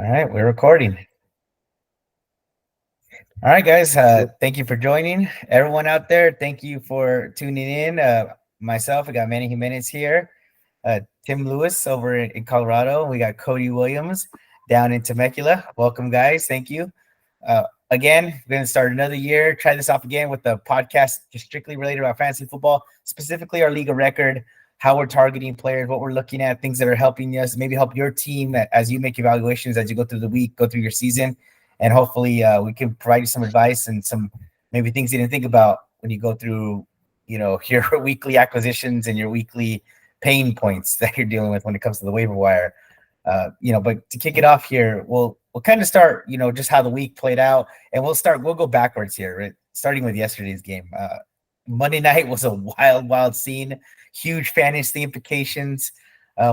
All right, we're recording. All right, guys. Thank you for joining. Everyone out there, thank you for tuning in. Myself, we got Manny Jimenez here. Tim Lewis over in Colorado. We got Cody Williams down in Temecula. Welcome, guys. Thank you. Again, we're going to start another year. Try this off again with the podcast just strictly related about fantasy football, specifically our league of record, how we're targeting players, what we're looking at, things that are helping us, maybe help your team as you make evaluations as you go through the week, go through your season. And hopefully we can provide you some advice and some maybe things you didn't think about when you go through, your weekly acquisitions and your weekly pain points that you're dealing with when it comes to the waiver wire. But to kick it off here, we'll kind of start, just how the week played out, and we'll go backwards here, right? Starting with yesterday's game. Monday night was a wild scene, huge fantasy implications.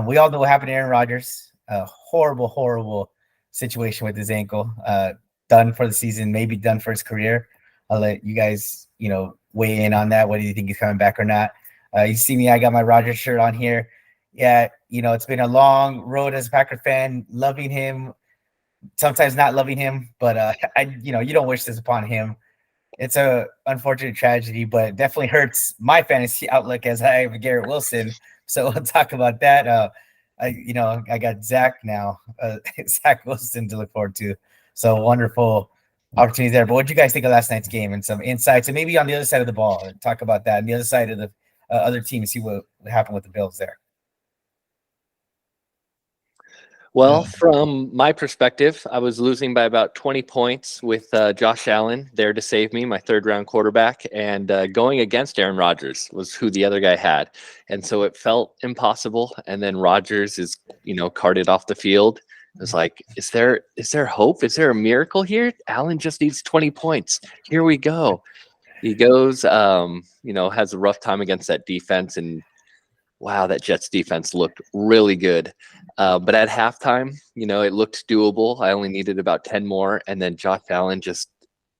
We all know what happened to Aaron Rodgers. Horrible situation with his ankle. Done for the season, maybe done for his career. I'll let you guys, weigh in on that. What do you think he's coming back or not? You see me, I got my Rodgers shirt on here. Yeah, it's been a long road as a Packer fan, loving him, sometimes not loving him, but you don't wish this upon him. It's a unfortunate tragedy, but it definitely hurts my fantasy outlook as I have Garrett Wilson. So we'll talk about that. I got Zach now, Zach Wilson to look forward to. So wonderful opportunities there. But what did you guys think of last night's game and some insights, and maybe on the other side of the ball, talk about that, and the other side of the other team, see what happened with the Bills there. Well, from my perspective, I was losing by about 20 points with Josh Allen there to save me, my third-round quarterback, and going against Aaron Rodgers was who the other guy had. And so it felt impossible. And then Rodgers is, carted off the field. It was like, is there hope? Is there a miracle here? Allen just needs 20 points. Here we go. He goes, has a rough time against that defense, and wow, that Jets defense looked really good. But at halftime, it looked doable. I only needed about 10 more. And then Josh Allen, just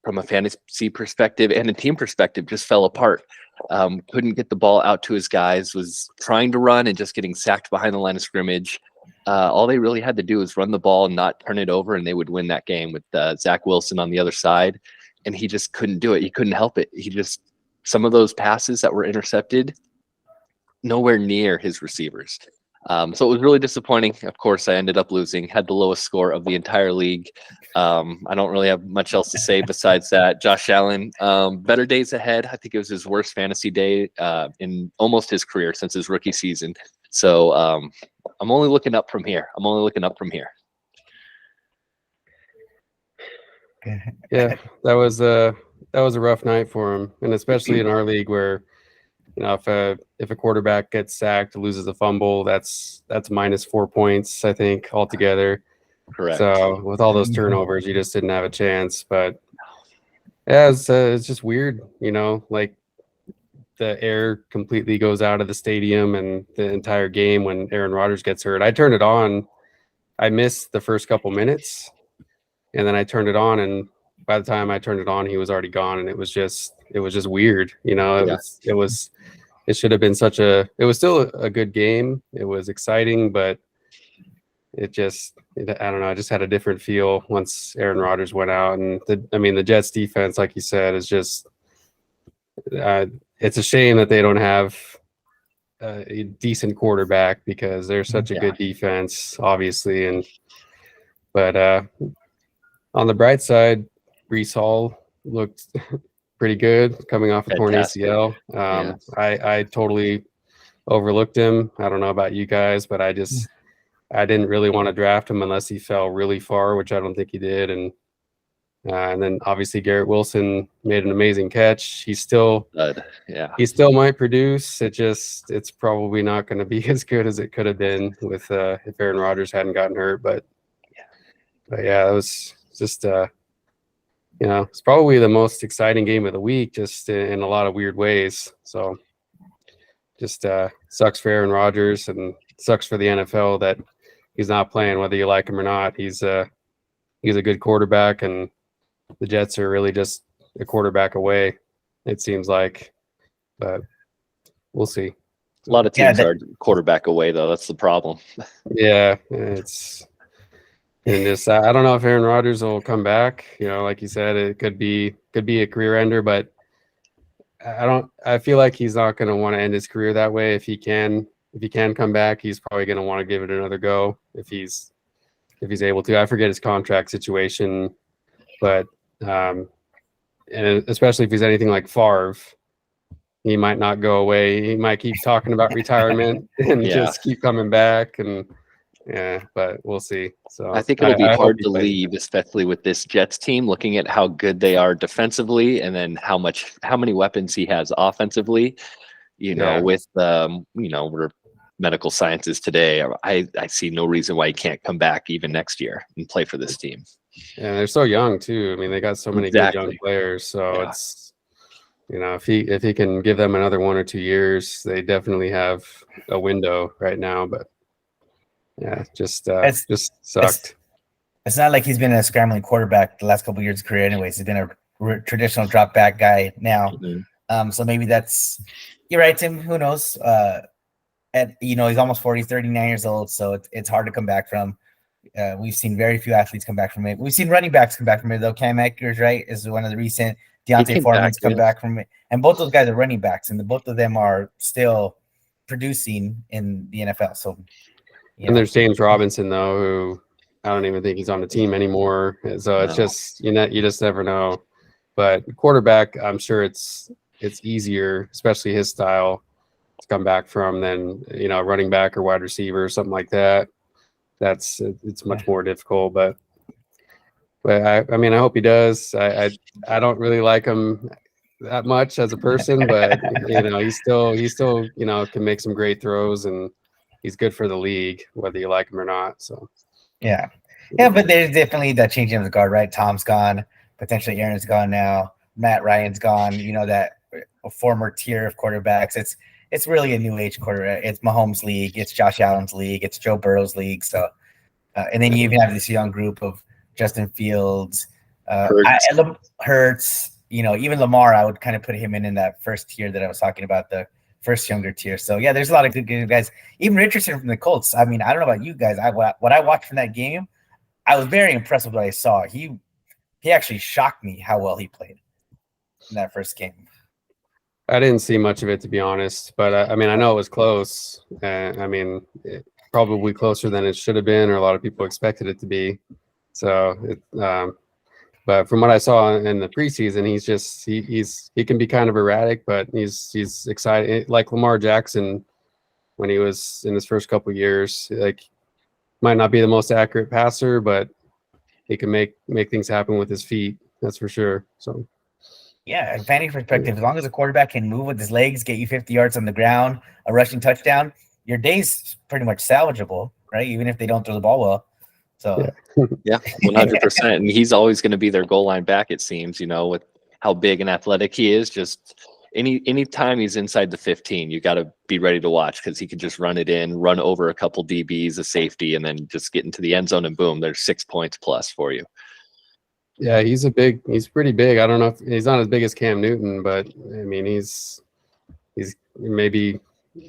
from a fantasy perspective and a team perspective, just fell apart. Couldn't get the ball out to his guys, was trying to run and just getting sacked behind the line of scrimmage. All they really had to do was run the ball and not turn it over, and they would win that game with Zach Wilson on the other side. And he just couldn't do it. He couldn't help it. Some of those passes that were intercepted, nowhere near his receivers. So it was really disappointing. Of course, I ended up losing, had the lowest score of the entire league. I don't really have much else to say besides that. Josh Allen, better days ahead. I think it was his worst fantasy day in almost his career since his rookie season. So I'm only looking up from here. Yeah, that was a rough night for him, and especially in our league where, if a quarterback gets sacked, loses a fumble, that's minus 4 points, I think, altogether. Correct. So with all those turnovers, you just didn't have a chance. But yeah, it's just weird, like the air completely goes out of the stadium and the entire game when Aaron Rodgers gets hurt. I turned it on. I missed the first couple minutes, and then I turned it on, and by the time I turned it on, he was already gone, and it was just weird, It should have been it was still a good game. It was exciting, but I don't know, I just had a different feel once Aaron Rodgers went out. And the Jets defense, like you said, is just it's a shame that they don't have a decent quarterback, because they're such a good defense, obviously. But on the bright side, Breece Hall looked pretty good coming off a torn ACL. I totally overlooked him. I don't know about you guys, but I didn't really want to draft him unless he fell really far, which I don't think he did. And then obviously Garrett Wilson made an amazing catch. He still might produce. It's probably not going to be as good as it could have been with if Aaron Rodgers hadn't gotten hurt. But yeah, it was just it's probably the most exciting game of the week, just in a lot of weird ways. So just sucks for Aaron Rodgers, and sucks for the NFL that he's not playing, whether you like him or not. He's a good quarterback, and the Jets are really just a quarterback away, it seems like. But we'll see. A lot of teams are quarterback away, though. That's the problem. Yeah, it's And just I don't know if Aaron Rodgers will come back. Like you said, it could be a career ender, but I feel like he's not going to want to end his career that way. If he can come back, he's probably going to want to give it another go if he's able to. I forget his contract situation, but and especially if he's anything like Favre, he might not go away. He might keep talking about retirement and just keep coming back. And but we'll see. So I think it'll be hard to leave, especially with this Jets team, looking at how good they are defensively and then how many weapons he has offensively. With we're medical sciences today. I see no reason why he can't come back even next year and play for this team. Yeah, they're so young too. I mean, they got so many good young players. So it's if he can give them another 1 or 2 years, they definitely have a window right now. But yeah, just sucked. It's not like he's been a scrambling quarterback the last couple of years of career. Anyways, he's been a traditional drop back guy now. Mm-hmm. So maybe you're right, Tim. Who knows? He's almost 40, 39 years old, so it's hard to come back from. We've seen very few athletes come back from it. We've seen running backs come back from it, though. Cam Akers, right, is one of the recent. Deontay Foreman's come back from it. And both those guys are running backs, and both of them are still producing in the NFL. So, and there's James Robinson, though, who I don't even think he's on the team anymore. So it's just you just never know. But quarterback, I'm sure it's easier, especially his style, to come back from than running back or wide receiver or something like that. It's much more difficult. But I hope he does. I don't really like him that much as a person, but he still can make some great throws, and he's good for the league, whether you like him or not. So yeah, but there's definitely that changing of the guard, right? Tom's gone, potentially Aaron's gone now, Matt Ryan's gone. That a former tier of quarterbacks. It's really a new age quarterback. It's Mahomes' league, it's Josh Allen's league, it's Joe Burrow's league. So, and then you even have this young group of Justin Fields, Hurts. Even Lamar, I would kind of put him in that first tier that I was talking about, the first younger tier. So yeah, there's a lot of good guys. Even Richardson from the Colts. I mean, I don't know about you guys. What I watched from that game, I was very impressed with what I saw. He actually shocked me how well he played in that first game. I didn't see much of it, to be honest, but I know it was close. Probably closer than it should have been, or a lot of people expected it to be. So, but from what I saw in the preseason, he can be kind of erratic, but he's excited, like Lamar Jackson when he was in his first couple of years. Like, might not be the most accurate passer, but he can make things happen with his feet. That's for sure. So. Yeah, and fantasy perspective, as long as a quarterback can move with his legs, get you 50 yards on the ground, a rushing touchdown, your day's pretty much salvageable, right? Even if they don't throw the ball well. So yeah, 100%. And he's always going to be their goal line back, it seems, with how big and athletic he is. Just any time he's inside the 15, you got to be ready to watch, because he could just run it in, run over a couple DBs, a safety, and then just get into the end zone, and boom, there's 6 points plus for you. Yeah, he's pretty big. I don't know if he's not as big as Cam Newton, but he's maybe,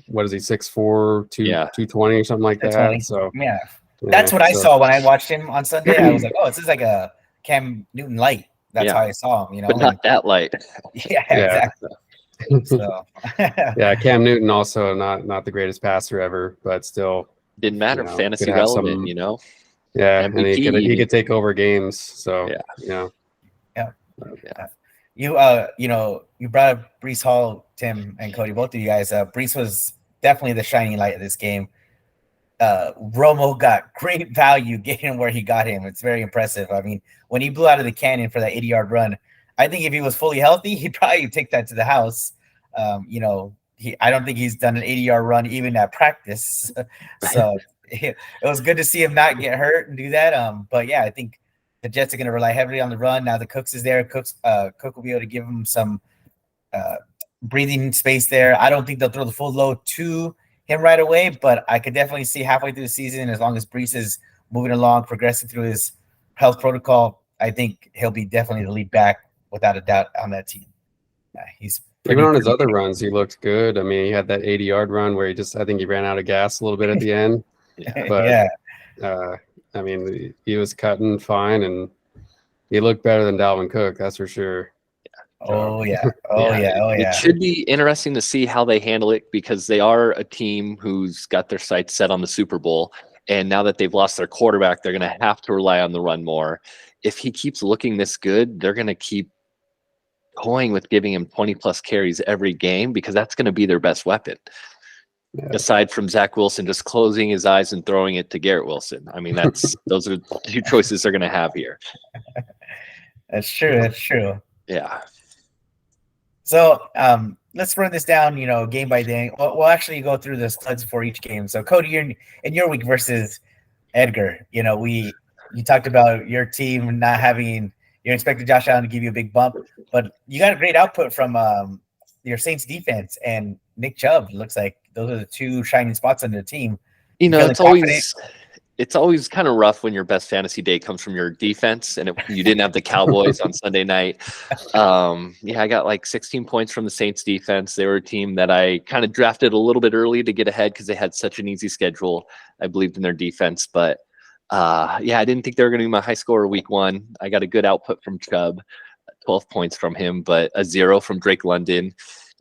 what is he, 6'4", 220 or something like that. So yeah, that's what I saw when I watched him on Sunday. I was like, oh, this is like a Cam Newton light. That's how I saw him, but not that light. Yeah, exactly. So yeah, Cam Newton also not the greatest passer ever, but still didn't matter. Fantasy relevant, Yeah, and he could take over games. So yeah. You brought up Breece Hall, Tim and Cody, both of you guys. Breece was definitely the shining light of this game. Romo got great value getting him where he got him. It's very impressive. I mean, when he blew out of the cannon for that 80-yard run, I think if he was fully healthy, he'd probably take that to the house. I don't think he's done an 80-yard run even at practice. So it was good to see him not get hurt and do that. But yeah, I think the Jets are going to rely heavily on the run. Now the Cooks is there. Cook will be able to give him some breathing space there. I don't think they'll throw the full load to him right away, but I could definitely see halfway through the season, as long as Breece is moving along, progressing through his health protocol, I think he'll be definitely the lead back without a doubt on that team. He's even on his other runs, he looked good. I mean, he had that 80-yard run where I think he ran out of gas a little bit at the end. But I mean, he was cutting fine, and he looked better than Dalvin Cook. That's for sure. Oh yeah. Oh yeah. Oh It yeah. should be interesting to see how they handle it because they are a team who's got their sights set on the Super Bowl. And now that they've lost their quarterback, they're going to have to rely on the run more. If he keeps looking this good, they're going to keep toying with giving him 20 plus carries every game because that's going to be their best weapon. Yeah. Aside from Zach Wilson just closing his eyes and throwing it to Garrett Wilson. I mean, those are the two choices they're going to have here. That's true. That's true. Yeah. So let's run this down, game by day. We'll actually go through the studs for each game. So Cody, you're in your week versus Edgar. You talked about your team not having. You expected Josh Allen to give you a big bump, but you got a great output from your Saints defense and Nick Chubb. Looks like those are the two shining spots on the team. It's always kind of rough when your best fantasy day comes from your defense, and you didn't have the Cowboys on Sunday night. I got like 16 points from the Saints defense. They were a team that I kind of drafted a little bit early to get ahead because they had such an easy schedule. I believed in their defense, but I didn't think they were going to be my high scorer week one. I got a good output from Chubb, 12 points from him, but a 0 from Drake London.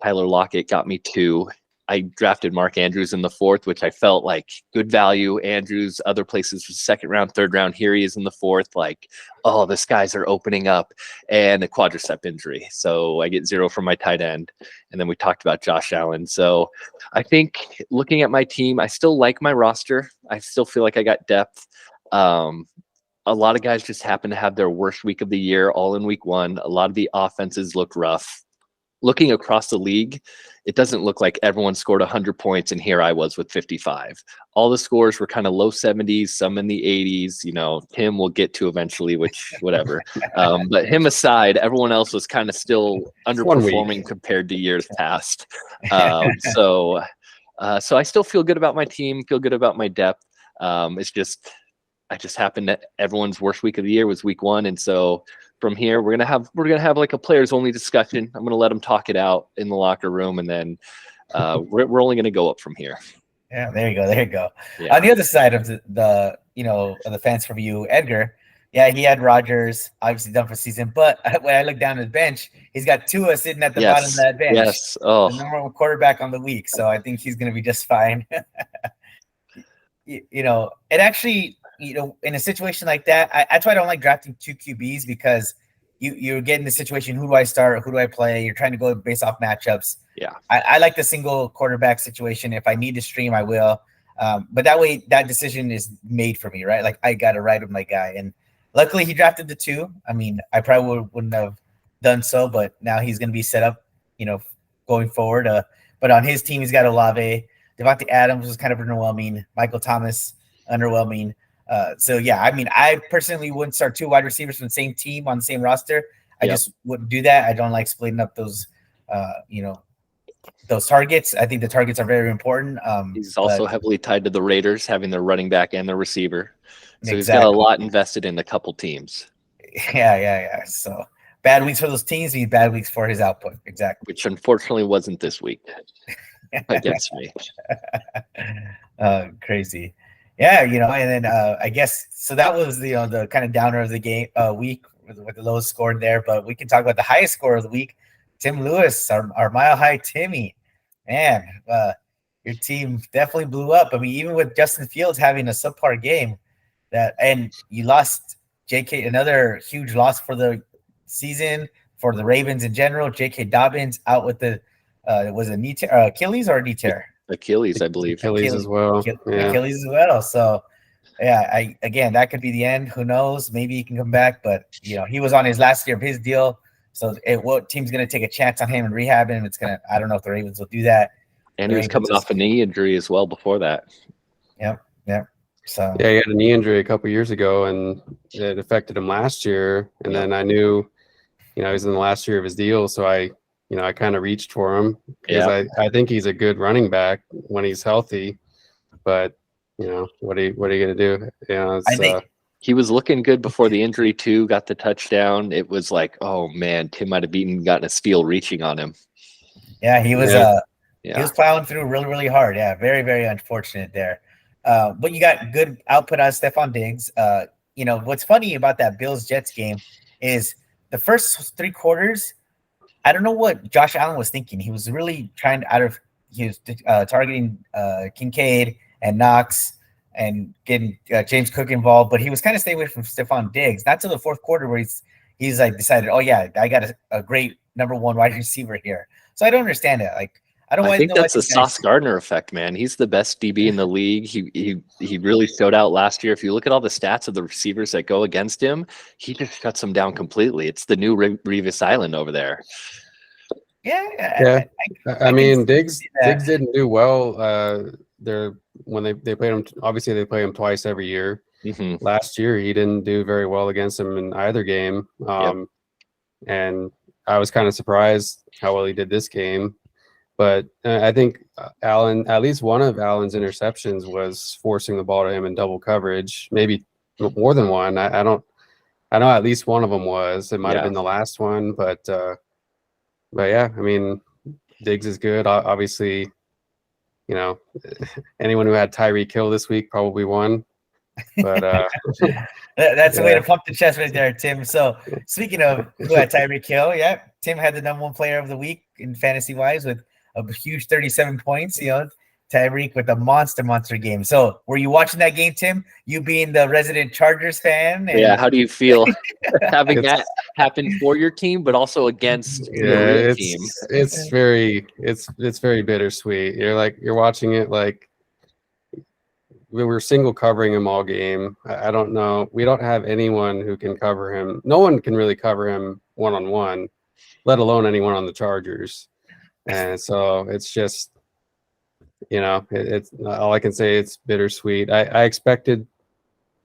Tyler Lockett got me 2. I drafted Mark Andrews in the 4th, which I felt like good value. Andrews, other places was 2nd round, 3rd round. Here he is in the 4th. Like, oh, the skies are opening up, and a quadricep injury. So I get 0 from my tight end. And then we talked about Josh Allen. So I think looking at my team, I still like my roster. I still feel like I got depth. A lot of guys just happen to have their worst week of the year all in week one. A lot of the offenses look rough. Looking across the league, it doesn't look like everyone scored 100 points, and here I was with 55. All the scores were kind of low 70s, some in the 80s. Tim will get to eventually, which whatever. But him aside, everyone else was kind of still underperforming compared to years past. So I still feel good about my team, feel good about my depth. It's just I just happened that everyone's worst week of the year was week one, and so from here we're gonna have like a players only discussion. I'm gonna let them talk it out in the locker room, and then we're only gonna go up from here. Yeah, there you go. Yeah. On the other side of the fence for you, Edgar. Yeah, he had Rodgers obviously done for season, but when I look down his bench, he's got Tua sitting at the bottom of that bench. Yes, the number one quarterback on the week, so I think he's gonna be just fine. It actually. In a situation like that, that's why I don't like drafting 2 QBs because you're getting the situation, who do I start? Who do I play? You're trying to go based off matchups. Yeah. I like the single quarterback situation. If I need to stream, I will. But that way, that decision is made for me, right? Like I got to ride with my guy. And luckily, he drafted the 2. I mean, I probably wouldn't have done so, but now he's going to be set up, going forward. But on his team, he's got Olave. Devontae Adams was kind of underwhelming. Michael Thomas, underwhelming. I personally wouldn't start 2 wide receivers from the same team on the same roster. I just wouldn't do that. I don't like splitting up those targets. I think the targets are very important. He's also heavily tied to the Raiders, having their running back and their receiver. So He's got a lot invested in a couple teams. Yeah. So bad weeks for those teams mean bad weeks for his output. Exactly. Which unfortunately wasn't this week against me. Crazy. Yeah, and then I guess so. That was the kind of downer of the game week with the lowest score there. But we can talk about the highest score of the week. Tim Lewis, our mile high Timmy, man, your team definitely blew up. I mean, even with Justin Fields having a subpar game, and you lost J.K. another huge loss for the season for the Ravens in general. J.K. Dobbins out with the was a knee tear, Achilles or a knee tear. Achilles, I believe. Achilles as well. Achilles as well. So, that could be the end. Who knows? Maybe he can come back. But, he was on his last year of his deal. So, what team's going to take a chance on him and rehab him? I don't know if the Ravens will do that. And he was coming off a knee injury as well before that. Yep. So, he had a knee injury a couple years ago, and it affected him last year. And then I knew, he was in the last year of his deal. So I kind of reached for him because I think he's a good running back when he's healthy, but what are you going to do? I think he was looking good before the injury too, got the touchdown. It was like, oh man, Tim might have gotten a steal reaching on him. Yeah, he was, he was plowing through really, really hard. Yeah. Very, very unfortunate there. But you got good output out of Stephon Diggs. What's funny about that Bills-Jets game is the first 3 quarters, I don't know what Josh Allen was thinking. He was really trying he was targeting Kincaid and Knox and getting James Cook involved, but he was kind of staying away from Stephon Diggs. Not till the fourth quarter where he's like decided, oh yeah, I got a great number 1 wide receiver here. So I don't understand it. Like I think that's the Sauce Gardner effect, man. He's the best DB in the league. He really showed out last year. If you look at all the stats of the receivers that go against him, he just shuts them down completely. It's the new Revis Island over there. Yeah. I mean, Diggs didn't do well. When they played him. Obviously, they play him twice every year. Mm-hmm. Last year, he didn't do very well against him in either game. And I was kind of surprised how well he did this game. But I think Allen, at least one of Allen's interceptions was forcing the ball to him in double coverage, maybe more than one. I know at least one of them was. It might have been the last one, but yeah, I mean, Diggs is good. Obviously, anyone who had Tyreek Hill this week probably won. But that's a way to pump the chest right there, Tim. So speaking of who had Tyreek Hill, Tim had the number 1 player of the week in fantasy wise with a huge 37 points. Tyreek with a monster game. So were you watching that game, Tim? You being the resident Chargers fan? How do you feel having that happen for your team, but also against your team? It's very bittersweet. You're watching it like we were single covering him all game. I don't know. We don't have anyone who can cover him. No one can really cover him one-on-one, let alone anyone on the Chargers. And so it's just, it's all I can say. It's bittersweet. I expected,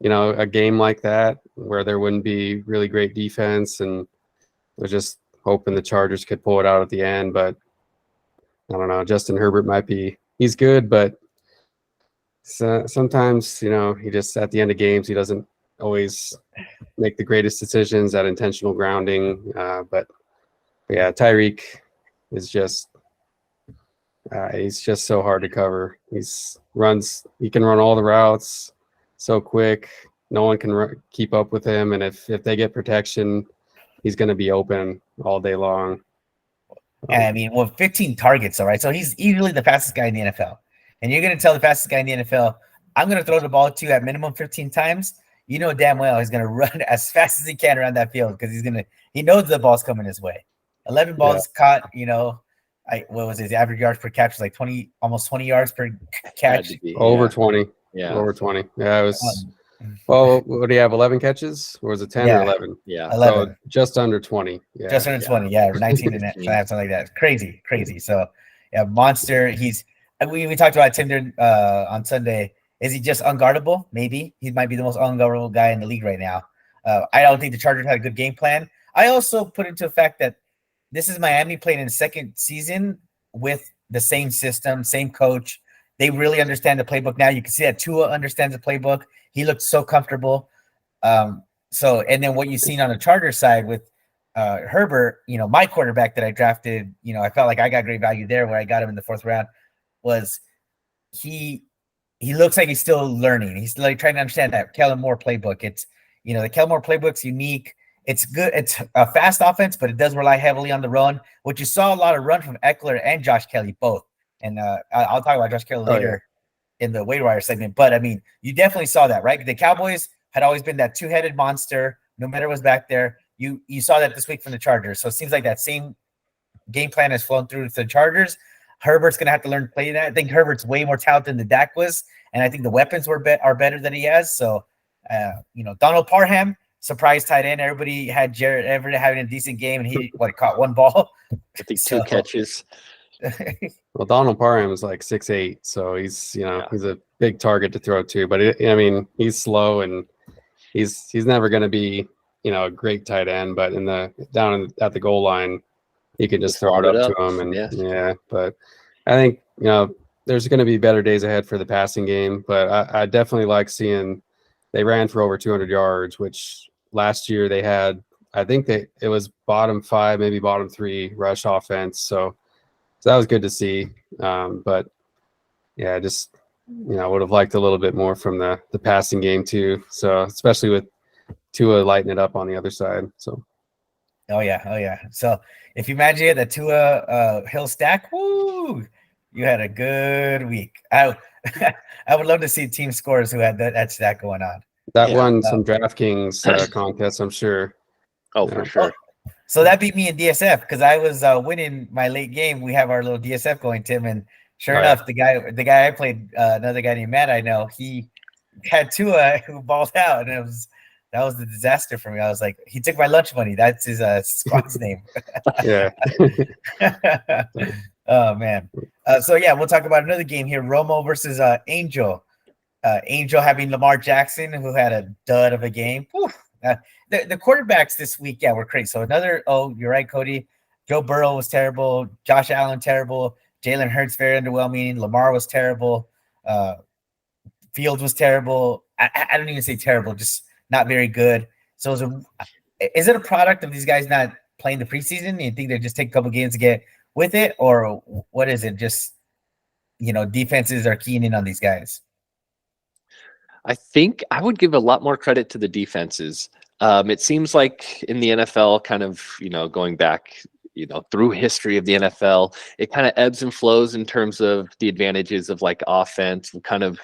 a game like that where there wouldn't be really great defense, and was just hoping the Chargers could pull it out at the end. But I don't know. Justin Herbert he's good, but sometimes, he just at the end of games, he doesn't always make the greatest decisions at intentional grounding. But yeah, Tyreek is just. He's just so hard to cover. He can run all the routes so quick. No one can keep up with him. And if they get protection, he's going to be open all day long. I mean, 15 targets, all right. So he's easily the fastest guy in the NFL. And you're going to tell the fastest guy in the NFL, I'm going to throw the ball to you at minimum 15 times. You know damn well he's going to run as fast as he can around that field because he knows the ball's coming his way. 11 balls caught, what was his average yards per catch? Was like 20, almost 20 yards per catch. Over 20. Yeah. Over 20. Yeah, it was. Well, what do you have? 11 catches? Or was it 10 or 11? Yeah. 11. So just under 20. Yeah. Just under 20. Yeah. 19 and a half, something like that. Crazy. So, yeah, monster. We talked about Tim on Sunday. Is he just unguardable? Maybe. He might be the most unguardable guy in the league right now. I don't think the Chargers had a good game plan. I also put into effect that this is Miami playing in the second season with the same system, same coach. They really understand the playbook now. You can see that Tua understands the playbook. He looked so comfortable. And then what you've seen on the Chargers side with Herbert, my quarterback that I drafted, I felt like I got great value there where I got him in the 4th round, was he looks like he's still learning. He's like trying to understand that Kellen Moore playbook. It's, the Kellen Moore playbook's unique. It's good. It's a fast offense, but it does rely heavily on the run, which you saw a lot of run from Eckler and Josh Kelly both. And I'll talk about Josh Kelly later in the waiver wire segment. But, I mean, you definitely saw that, right? The Cowboys had always been that 2-headed monster. No matter what's back there, you saw that this week from the Chargers. So it seems like that same game plan has flown through to the Chargers. Herbert's going to have to learn to play that. I think Herbert's way more talented than the Dak was, and I think the weapons are better than he has. So, Donald Parham, surprise tight end. Everybody had Jared Everett having a decent game, and he caught 1 ball. I think 2 catches. Well, Donald Parham is like 6'8", so he's he's a big target to throw to. But he's slow, and he's never going to be a great tight end. But at the goal line, you can just throw it up to him, and But I think there's going to be better days ahead for the passing game. But I definitely like seeing they ran for over 200 yards, which last year they had. I think it was bottom 5, maybe bottom 3 rush offense. So that was good to see. But yeah, just would have liked a little bit more from the passing game too. So especially with Tua lighting it up on the other side. So. Oh yeah. So if you imagine the Tua Hill stack, woo, you had a good week. I would love to see team scores who had that stack going on. That won some DraftKings contests, I'm sure. Oh, for sure. So that beat me in DSF because I was winning my late game. We have our little DSF going, Tim, and sure enough, the guy I played, another guy named Matt I know, he had Tua who balled out, and that was the disaster for me. I was like, he took my lunch money. That's his squad's name. Yeah. Oh man. So yeah, we'll talk about another game here. Romo versus Angel. Angel having Lamar Jackson, who had a dud of a game. The quarterbacks this week, were crazy. So you're right, Cody. Joe Burrow was terrible. Josh Allen terrible. Jalen Hurts very underwhelming. Lamar was terrible. Fields was terrible. I don't even say terrible, just not very good. So is it a product of these guys not playing the preseason? You think they just take a couple games to get with it, or what is it? Just defenses are keying in on these guys. I think I would give a lot more credit to the defenses. It seems like in the NFL, kind of, going back, through history of the NFL, it kind of ebbs and flows in terms of the advantages of like offense will kind of,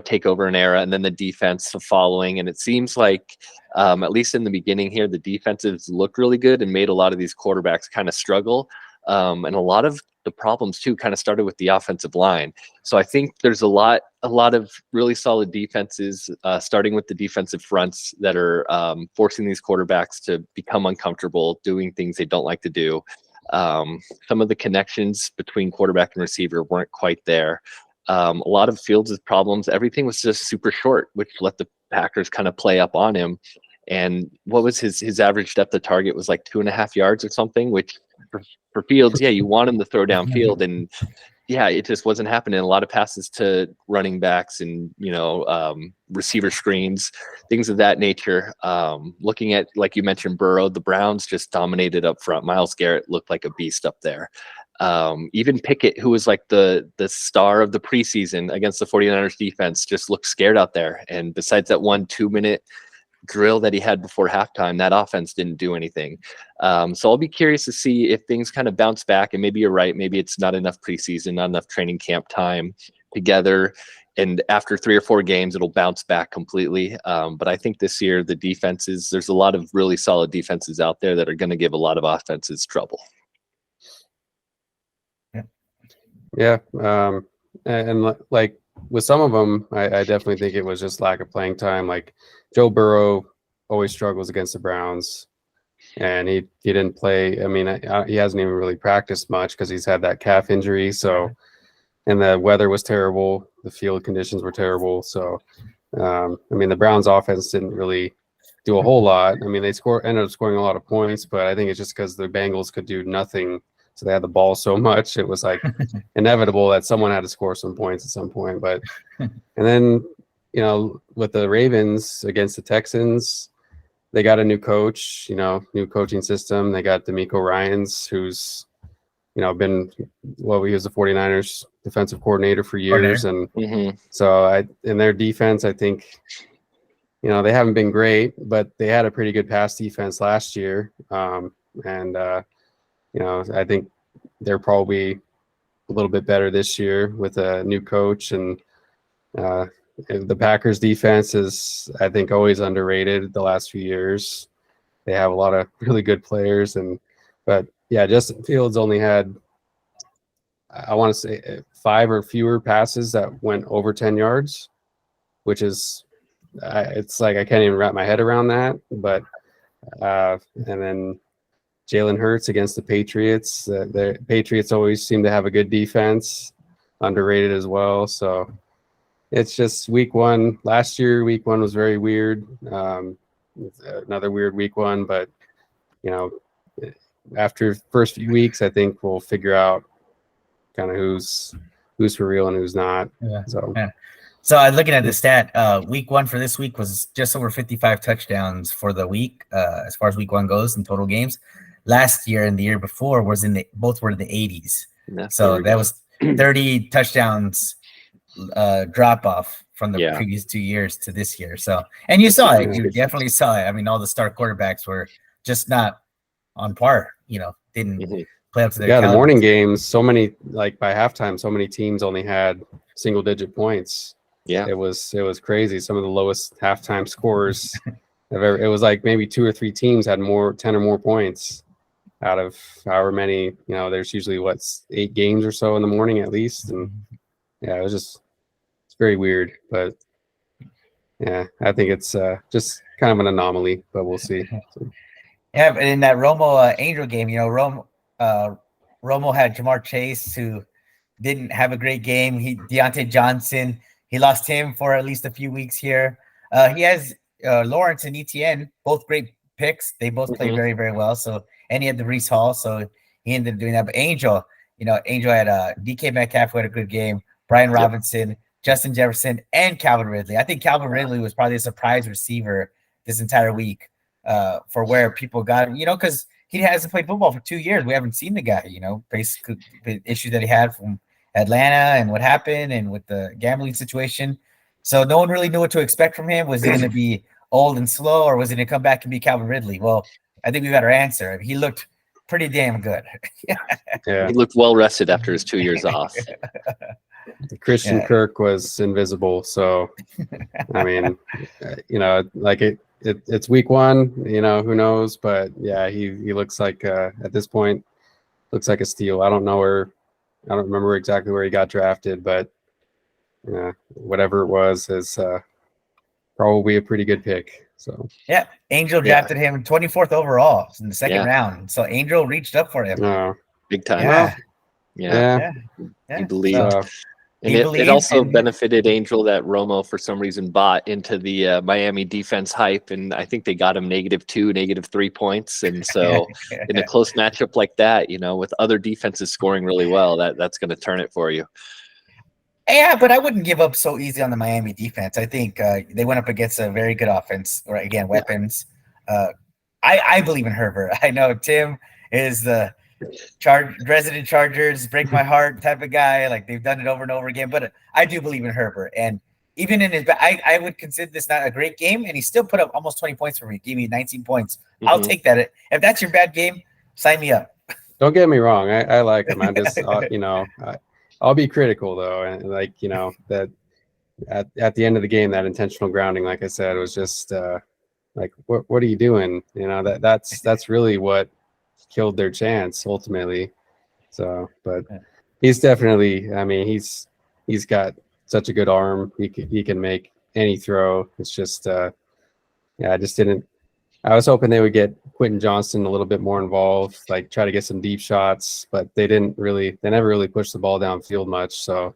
take over an era, and then the defense following. And it seems like, at least in the beginning here, the defenses looked really good and made a lot of these quarterbacks kind of struggle. And a lot of the problems too kind of started with the offensive line. So I think there's a lot of really solid defenses, starting with the defensive fronts that are forcing these quarterbacks to become uncomfortable, doing things they don't like to do. Some of the connections between quarterback and receiver weren't quite there. A lot of Fields' problems, everything was just super short, which let the Packers kind of play up on him. And what was his average depth of target was like 2.5 yards or something, which for Fields, you want him to throw downfield, and it just wasn't happening. A lot of passes to running backs and receiver screens, things of that nature. Looking at, like you mentioned, Burrow, the Browns just dominated up front. Myles Garrett looked like a beast up there. Even Pickett, who was like the star of the preseason against the 49ers defense, just looked scared out there. And besides that 1-2-minute drill that he had before halftime, that offense didn't do anything. So I'll be curious to see if things kind of bounce back. And maybe you're right. Maybe it's not enough preseason, not enough training camp time together. And after 3 or 4 games, it'll bounce back completely. But I think this year, the defenses, there's a lot of really solid defenses out there that are going to give a lot of offenses trouble. Yeah. And like with some of them, I definitely think it was just lack of playing time. Like Joe Burrow always struggles against the Browns, and he didn't play. I mean, he hasn't even really practiced much because he's had that calf injury. So, and the weather was terrible. The field conditions were terrible. So, I mean, the Browns offense didn't really do a whole lot. I mean, they ended up scoring a lot of points, but I think it's just because the Bengals could do nothing. So they had the ball so much, it was like inevitable that someone had to score some points at some point. But, and then, with the Ravens against the Texans, they got a new coach, new coaching system. They got DeMeco Ryans, who's, he was the 49ers defensive coordinator for years. And so in their defense, I think, they haven't been great, but they had a pretty good pass defense last year. I think they're probably a little bit better this year with a new coach. And the Packers defense is, I think, always underrated the last few years. They have a lot of really good players. But Justin Fields only had, I want to say, 5 or fewer passes that went over 10 yards, which is, it's like I can't even wrap my head around that. But, and then Jalen Hurts against the Patriots. The Patriots always seem to have a good defense, underrated as well. So it's just week 1. Last year, week 1 was very weird. Another weird week 1, but after first few weeks, I think we'll figure out kind of who's for real and who's not. So I'm looking at the stat. Week 1 for this week was just over 55 touchdowns for the week, as far as week 1 goes in total games. Last year and the year before both were in the 80s. So that was 30 touchdowns drop off from the Yeah. previous 2 years to this year. So, and you saw it. You definitely saw it. I mean, all the star quarterbacks were just not on par. Didn't play up to their the caliber. morning games. So many, like by halftime, so many teams only had single-digit points. Yeah, it was crazy. Some of the lowest halftime scores I've ever. It was like maybe 2 or 3 teams had 10 or more points out of however many. There's usually 8 games or so in the morning at least, and yeah, it's very weird. But yeah, I think it's just kind of an anomaly, but we'll see. So. Yeah, but in that Romo Angel game, Romo had Jamar Chase, who didn't have a great game. Deontay Johnson, he lost him for at least a few weeks here. He has Lawrence and ETN, both great picks. They both played very, very well. So, and he had the Brees Hall, so he ended up doing that. But Angel had DK Metcalf, who had a good game. Brian Robinson, Justin Jefferson, and Calvin Ridley. I think Calvin Ridley was probably a surprise receiver this entire week for where people got him, because he hasn't played football for 2 years. We haven't seen the guy, basically the issues that he had from Atlanta and what happened and with the gambling situation. So no one really knew what to expect from him. Was he going to be old and slow, or was he going to come back and be Calvin Ridley? Well, I think we got our answer. He looked pretty damn good. Yeah. He looked well rested after his 2 years off. Christian Kirk was invisible. So, I mean, like it's week 1, who knows, but yeah, he looks like, at this point, looks like a steal. I don't remember exactly where he got drafted, but whatever it was is probably a pretty good pick. So yeah, Angel drafted him 24th overall in the second round. So Angel reached up for him. Big time. Yeah. He believed. And He it also benefited Angel that Romo, for some reason, bought into the Miami defense hype, and I think they got him -2, -3 points. And so in a close matchup like that, with other defenses scoring really well, that's going to turn it for you. Yeah, but I wouldn't give up so easy on the Miami defense. I think they went up against a very good offense, or again, weapons. I believe in Herbert. I know Tim is the resident Chargers, break my heart type of guy. Like, they've done it over and over again, but I do believe in Herbert. And even in his, I would consider this not a great game, and he still put up almost 20 points for me. Gave me 19 points. I'll take that. If that's your bad game, sign me up. Don't get me wrong. I like him. I'm just, I'll be critical though, and that at the end of the game, that intentional grounding, like I said, was just like, what are you doing? That's really what killed their chance ultimately. So, but he's definitely, I mean, he's got such a good arm. He can make any throw. It's just I was hoping they would get Quentin Johnston a little bit more involved, like try to get some deep shots, but they never really pushed the ball downfield much. So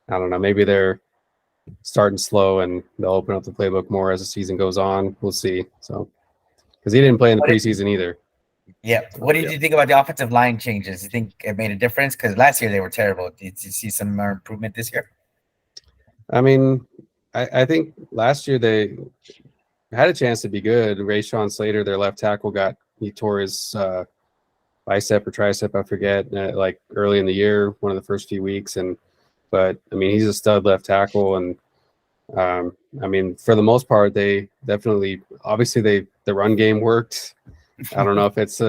I don't know, maybe they're starting slow and they'll open up the playbook more as the season goes on. We'll see. So, because he didn't play in the preseason either. Yeah. What did you think about the offensive line changes? You think it made a difference? Because last year they were terrible. Did you see some more improvement this year? I mean, I think last year they had a chance to be good. Rashawn Slater, their left tackle, he tore his bicep or tricep, I forget, like early in the year, one of the first few weeks. But I mean, he's a stud left tackle, and I mean, for the most part, they definitely, obviously, the run game worked. I don't know if it's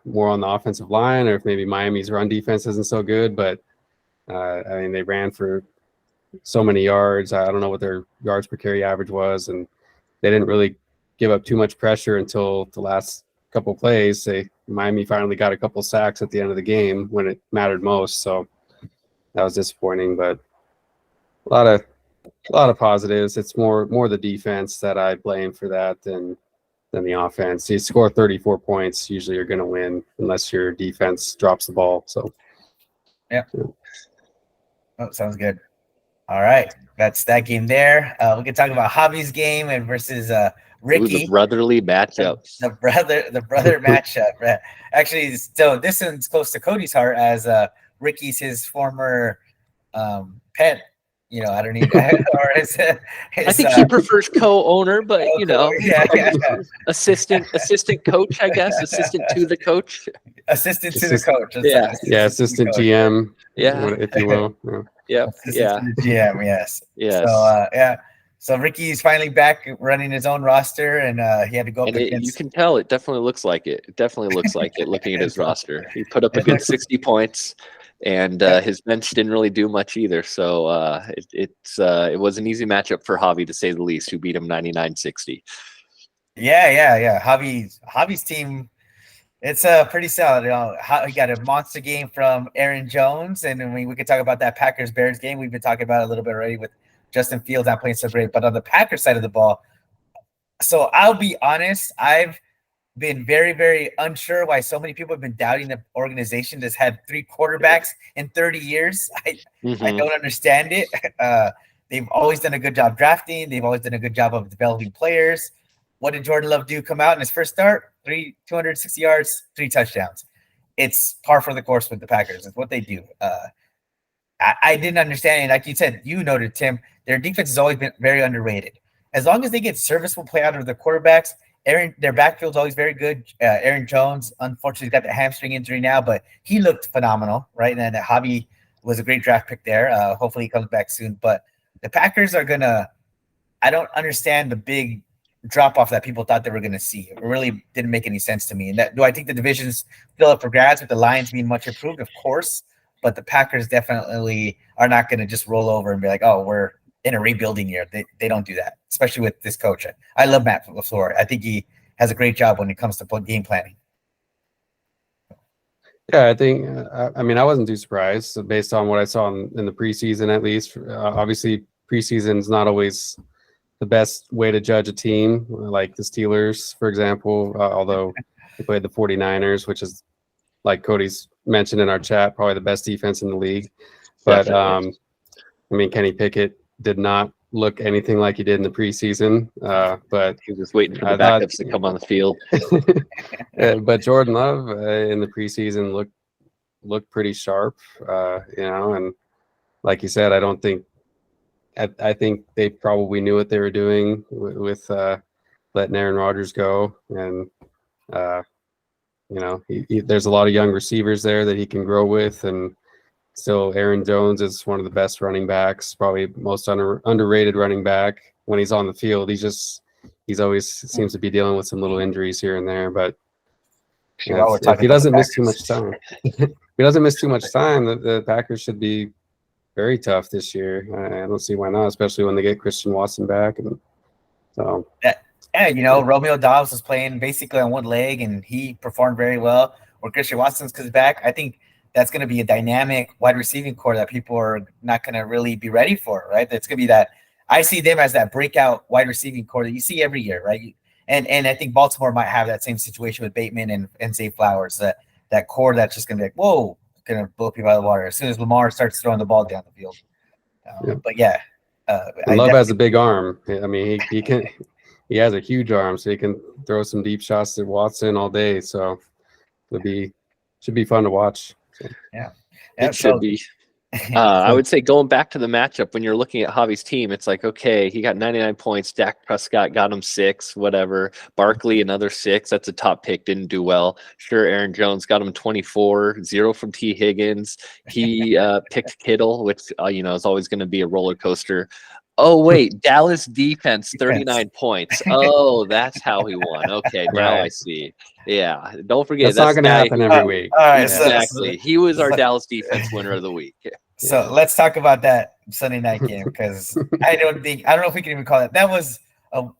more on the offensive line or if maybe Miami's run defense isn't so good, but I mean, they ran for so many yards. I don't know what their yards per carry average was, and they didn't really give up too much pressure until the last couple of plays. Miami finally got a couple sacks at the end of the game when it mattered most. So that was disappointing, but a lot of positives. It's more the defense that I blame for that than the offense. You score 34 points, usually you're going to win unless your defense drops the ball. So yeah. Oh, sounds good. All right, that's that game there. We can talk about Javi's game and versus Ricky. The brotherly matchup. The brother matchup. Actually, so this one's close to Cody's heart, as Ricky's his former pet. I don't need that. Or I think he prefers co-owner, but assistant coach, I guess. Assistant to the coach. Assistant to the coach. Assistant GM. If you will. Yep. Assistant Yeah. to the GM. Yes. Yes. So yeah. So Ricky's finally back running his own roster, and he had to go up And you against. can tell it definitely looks like it. It definitely looks like it looking at his roster. He put up a good 60 points, and his bench didn't really do much either. So it was an easy matchup for Javi, to say the least, who beat him 99-60. Yeah. Javi's team. It's pretty solid. He got a monster game from Aaron Jones, and then we could talk about that Packers-Bears game. We've been talking about it a little bit already with Justin Fields not playing so great. But on the Packers side of the ball, so I'll be honest, I've been very, very unsure why so many people have been doubting the organization that's had 3 quarterbacks in 30 years. I don't understand it. They've always done a good job drafting. They've always done a good job of developing players. What did Jordan Love do? Come out in his first start, 260 yards, 3 touchdowns. It's par for the course with the Packers. It's what they do. I didn't understand it. Like you said, you noted, Tim, their defense has always been very underrated. As long as they get serviceable play out of the quarterbacks, their backfield's always very good. Aaron Jones, unfortunately, got the hamstring injury now, but he looked phenomenal, right? And then Javi was a great draft pick there. Hopefully he comes back soon. But the Packers are going to – I don't understand the big drop-off that people thought they were going to see. It really didn't make any sense to me. And do I think the division's still up for grabs with the Lions being much improved? Of course. But the Packers definitely are not going to just roll over and be like, oh, we're in a rebuilding year. They don't do that, especially with this coach. I love Matt LaFleur. I think he has a great job when it comes to game planning. Yeah, I think, I mean, I wasn't too surprised based on what I saw in the preseason, at least. Obviously, preseason is not always the best way to judge a team, like the Steelers, for example, although they played the 49ers, which is, like Cody's mentioned in our chat, probably the best defense in the league. But, I mean, Kenny Pickett did not look anything like he did in the preseason. But he was just waiting for the backups to come on the field. But Jordan Love in the preseason looked pretty sharp, and like you said, I think they probably knew what they were doing with letting Aaron Rodgers go. And, there's a lot of young receivers there that he can grow with. And still, Aaron Jones is one of the best running backs, probably most underrated running back. When he's on the field, he's always seems to be dealing with some little injuries here and there. But if he doesn't miss too much time, the Packers should be very tough this year. I don't see why not, especially when they get Christian Watson back. And so, Romeo Dobbs was playing basically on one leg, and he performed very well. Or Christian Watson's comes back, I think that's going to be a dynamic wide receiving core that people are not going to really be ready for, right? That's going to be that. I see them as that breakout wide receiving core that you see every year, right? And I think Baltimore might have that same situation with Bateman and Zay Flowers, that core that's just going to be like, whoa, going to blow people out of the water as soon as Lamar starts throwing the ball down the field. But yeah. Love has a big arm. I mean, he has a huge arm, so he can throw some deep shots at Watson all day. So should be fun to watch. So. Yeah, it should be. I would say going back to the matchup, when you're looking at Javi's team, it's like, okay, he got 99 points. Dak Prescott got him 6, whatever. Barkley, another 6. That's a top pick. Didn't do well. Sure, Aaron Jones got him 24, 0 from T. Higgins. He picked Kittle, which, is always going to be a roller coaster. Oh, wait, Dallas defense, 39 points. Oh, that's how he won. Okay, now I see. Yeah, don't forget. That's not going to happen every week. All right, exactly. He was our Dallas defense winner of the week. So let's talk about that Sunday night game, because I don't know if we can even call it. That was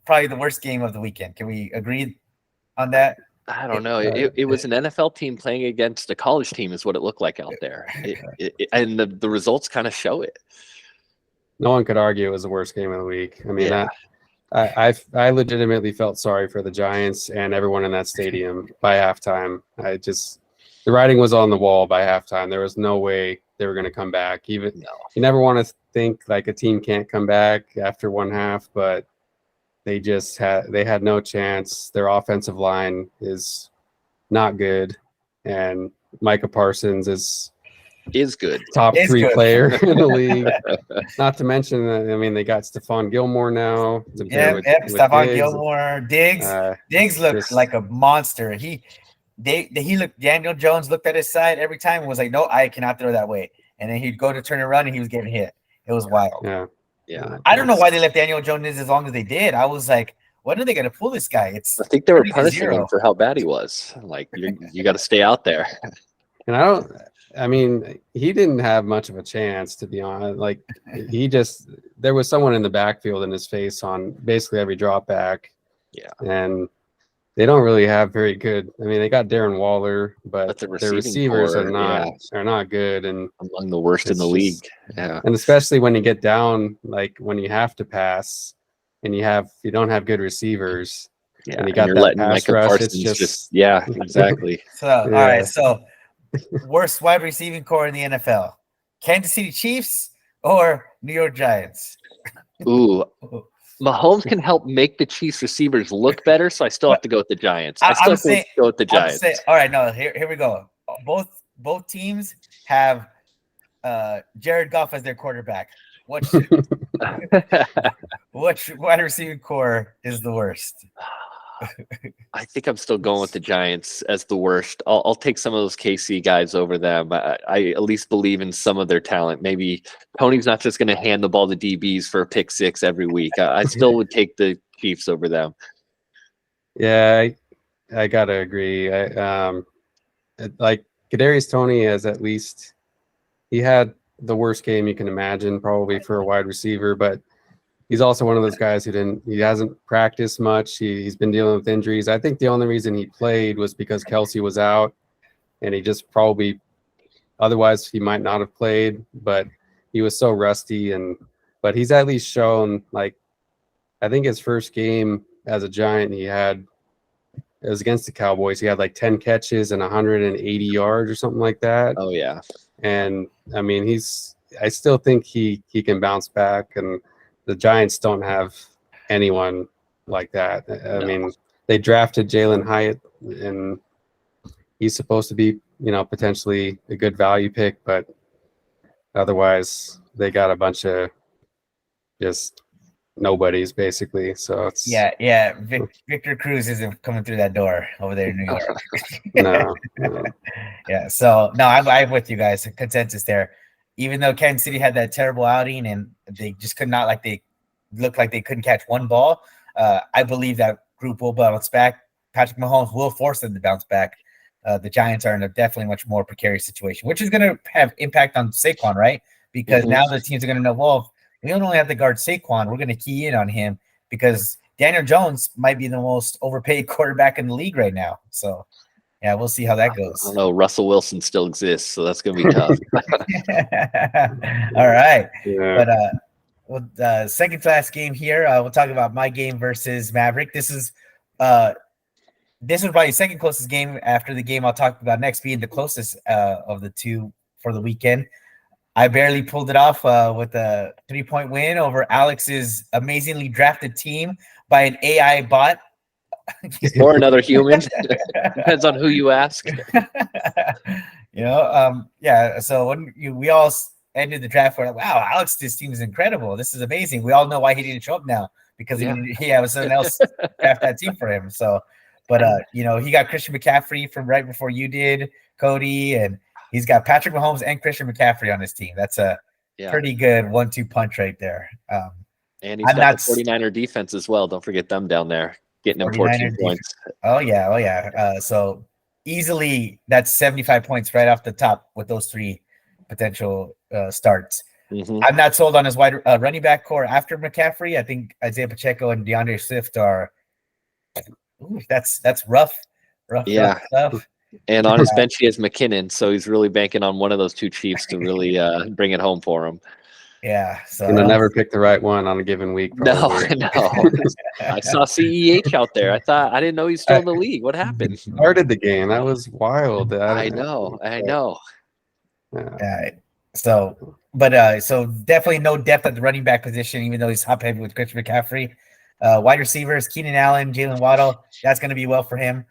probably the worst game of the weekend. Can we agree on that? I don't know. It was an NFL team playing against a college team is what it looked like out there. And the results kind of show it. No one could argue it was the worst game of the week. I mean, I legitimately felt sorry for the Giants and everyone in that stadium by halftime. The writing was on the wall by halftime. There was no way they were going to come back. You never want to think like a team can't come back after one half, but they had no chance. Their offensive line is not good, and Micah Parsons is good. Top 3 player in the league. Not to mention that, I mean, they got Stephon Gilmore now. Stephon Gilmore. Diggs looked like a monster. He looked. Daniel Jones looked at his side every time and was like, "No, I cannot throw that way." and then he'd go to turn and run, and he was getting hit. It was wild. Yeah. I don't know why they left Daniel Jones as long as they did. I was like, when are they going to pull this guy? I think they were punishing him for how bad he was. Like, you got to stay out there. And he didn't have much of a chance, to be honest. Like, there was someone in the backfield in his face on basically every drop back. Yeah. And they don't really have very good. I mean, they got Darren Waller, but their receivers are not good, and among the worst in the league. Yeah. And especially when you get down, like when you have to pass and you don't have good receivers. Yeah. And you got that pass rush. It's just exactly. So all right. So worst wide receiving core in the NFL: Kansas City Chiefs or New York Giants? Ooh. Mahomes can help make the Chiefs receivers look better, so I still have to go with the Giants. I still have to go with the Giants. All right, no, here we go. Both teams have Jared Goff as their quarterback. Which wide receiving core is the worst? I think I'm still going with the Giants as the worst. I'll take some of those KC guys over them. I at least believe in some of their talent. Maybe Tony's not just going to hand the ball to DBs for a pick six every week. I still would take the Chiefs over them. Yeah, I gotta agree. Like Kadarius Toney has he had the worst game you can imagine probably for a wide receiver, but he's also one of those guys he hasn't practiced much. He's been dealing with injuries. I think the only reason he played was because Kelsey was out, and he just otherwise he might not have played, but he was so rusty. But he's at least shown, like, I think his first game as a Giant, it was against the Cowboys. He had like 10 catches and 180 yards or something like that. Oh yeah. And I mean, I still think he can bounce back, and the Giants don't have anyone like that. I mean, they drafted Jalen Hyatt, and he's supposed to be, potentially a good value pick, but otherwise they got a bunch of just nobodies basically. So it's Victor Cruz isn't coming through that door over there in New York. No. Yeah. So no, I'm with you guys. Consensus there. Even though Kansas City had that terrible outing and they just could not, like, they looked like they couldn't catch one ball, I believe that group will bounce back. Patrick Mahomes will force them to bounce back. The Giants are in a definitely much more precarious situation, which is going to have impact on Saquon, right? Because now the teams are going to know, well, we don't only have to guard Saquon, we're going to key in on him because Daniel Jones might be the most overpaid quarterback in the league right now. So, yeah, we'll see how that goes. I don't know. Russell Wilson still exists, so that's going to be tough. All right. Yeah. But second to last game here, we'll talk about my game versus Maverick. This was probably the second closest game after the game I'll talk about next being the closest of the two for the weekend. I barely pulled it off with a 3-point win over Alex's amazingly drafted team by an AI bot. Or another human. Depends on who you ask. So when we all ended the draft, we're like, wow, Alex, this team is incredible. This is amazing. We all know why he didn't show up now because he had someone else draft that team for him. So, but he got Christian McCaffrey from right before you did, Cody, and he's got Patrick Mahomes and Christian McCaffrey on his team. That's a pretty good 1-2 punch right there. And he's got the 49er defense as well. Don't forget them down there getting him 14 points. Oh, yeah. So easily that's 75 points right off the top with those three potential starts. I'm not sold on his wide running back core after McCaffrey. I think Isaiah Pacheco and DeAndre Swift are that's rough stuff. And on his bench, he has McKinnon, so he's really banking on one of those two Chiefs to really bring it home for him. Yeah, so I never pick the right one on a given week. Probably. No. I saw CEH out there. I didn't know he's still in the league. What happened? Started the game. That was wild. I know. Yeah. So definitely no depth at the running back position, even though he's top heavy with Christian McCaffrey. Wide receivers, Keenan Allen, Jalen Waddle. That's going to be well for him.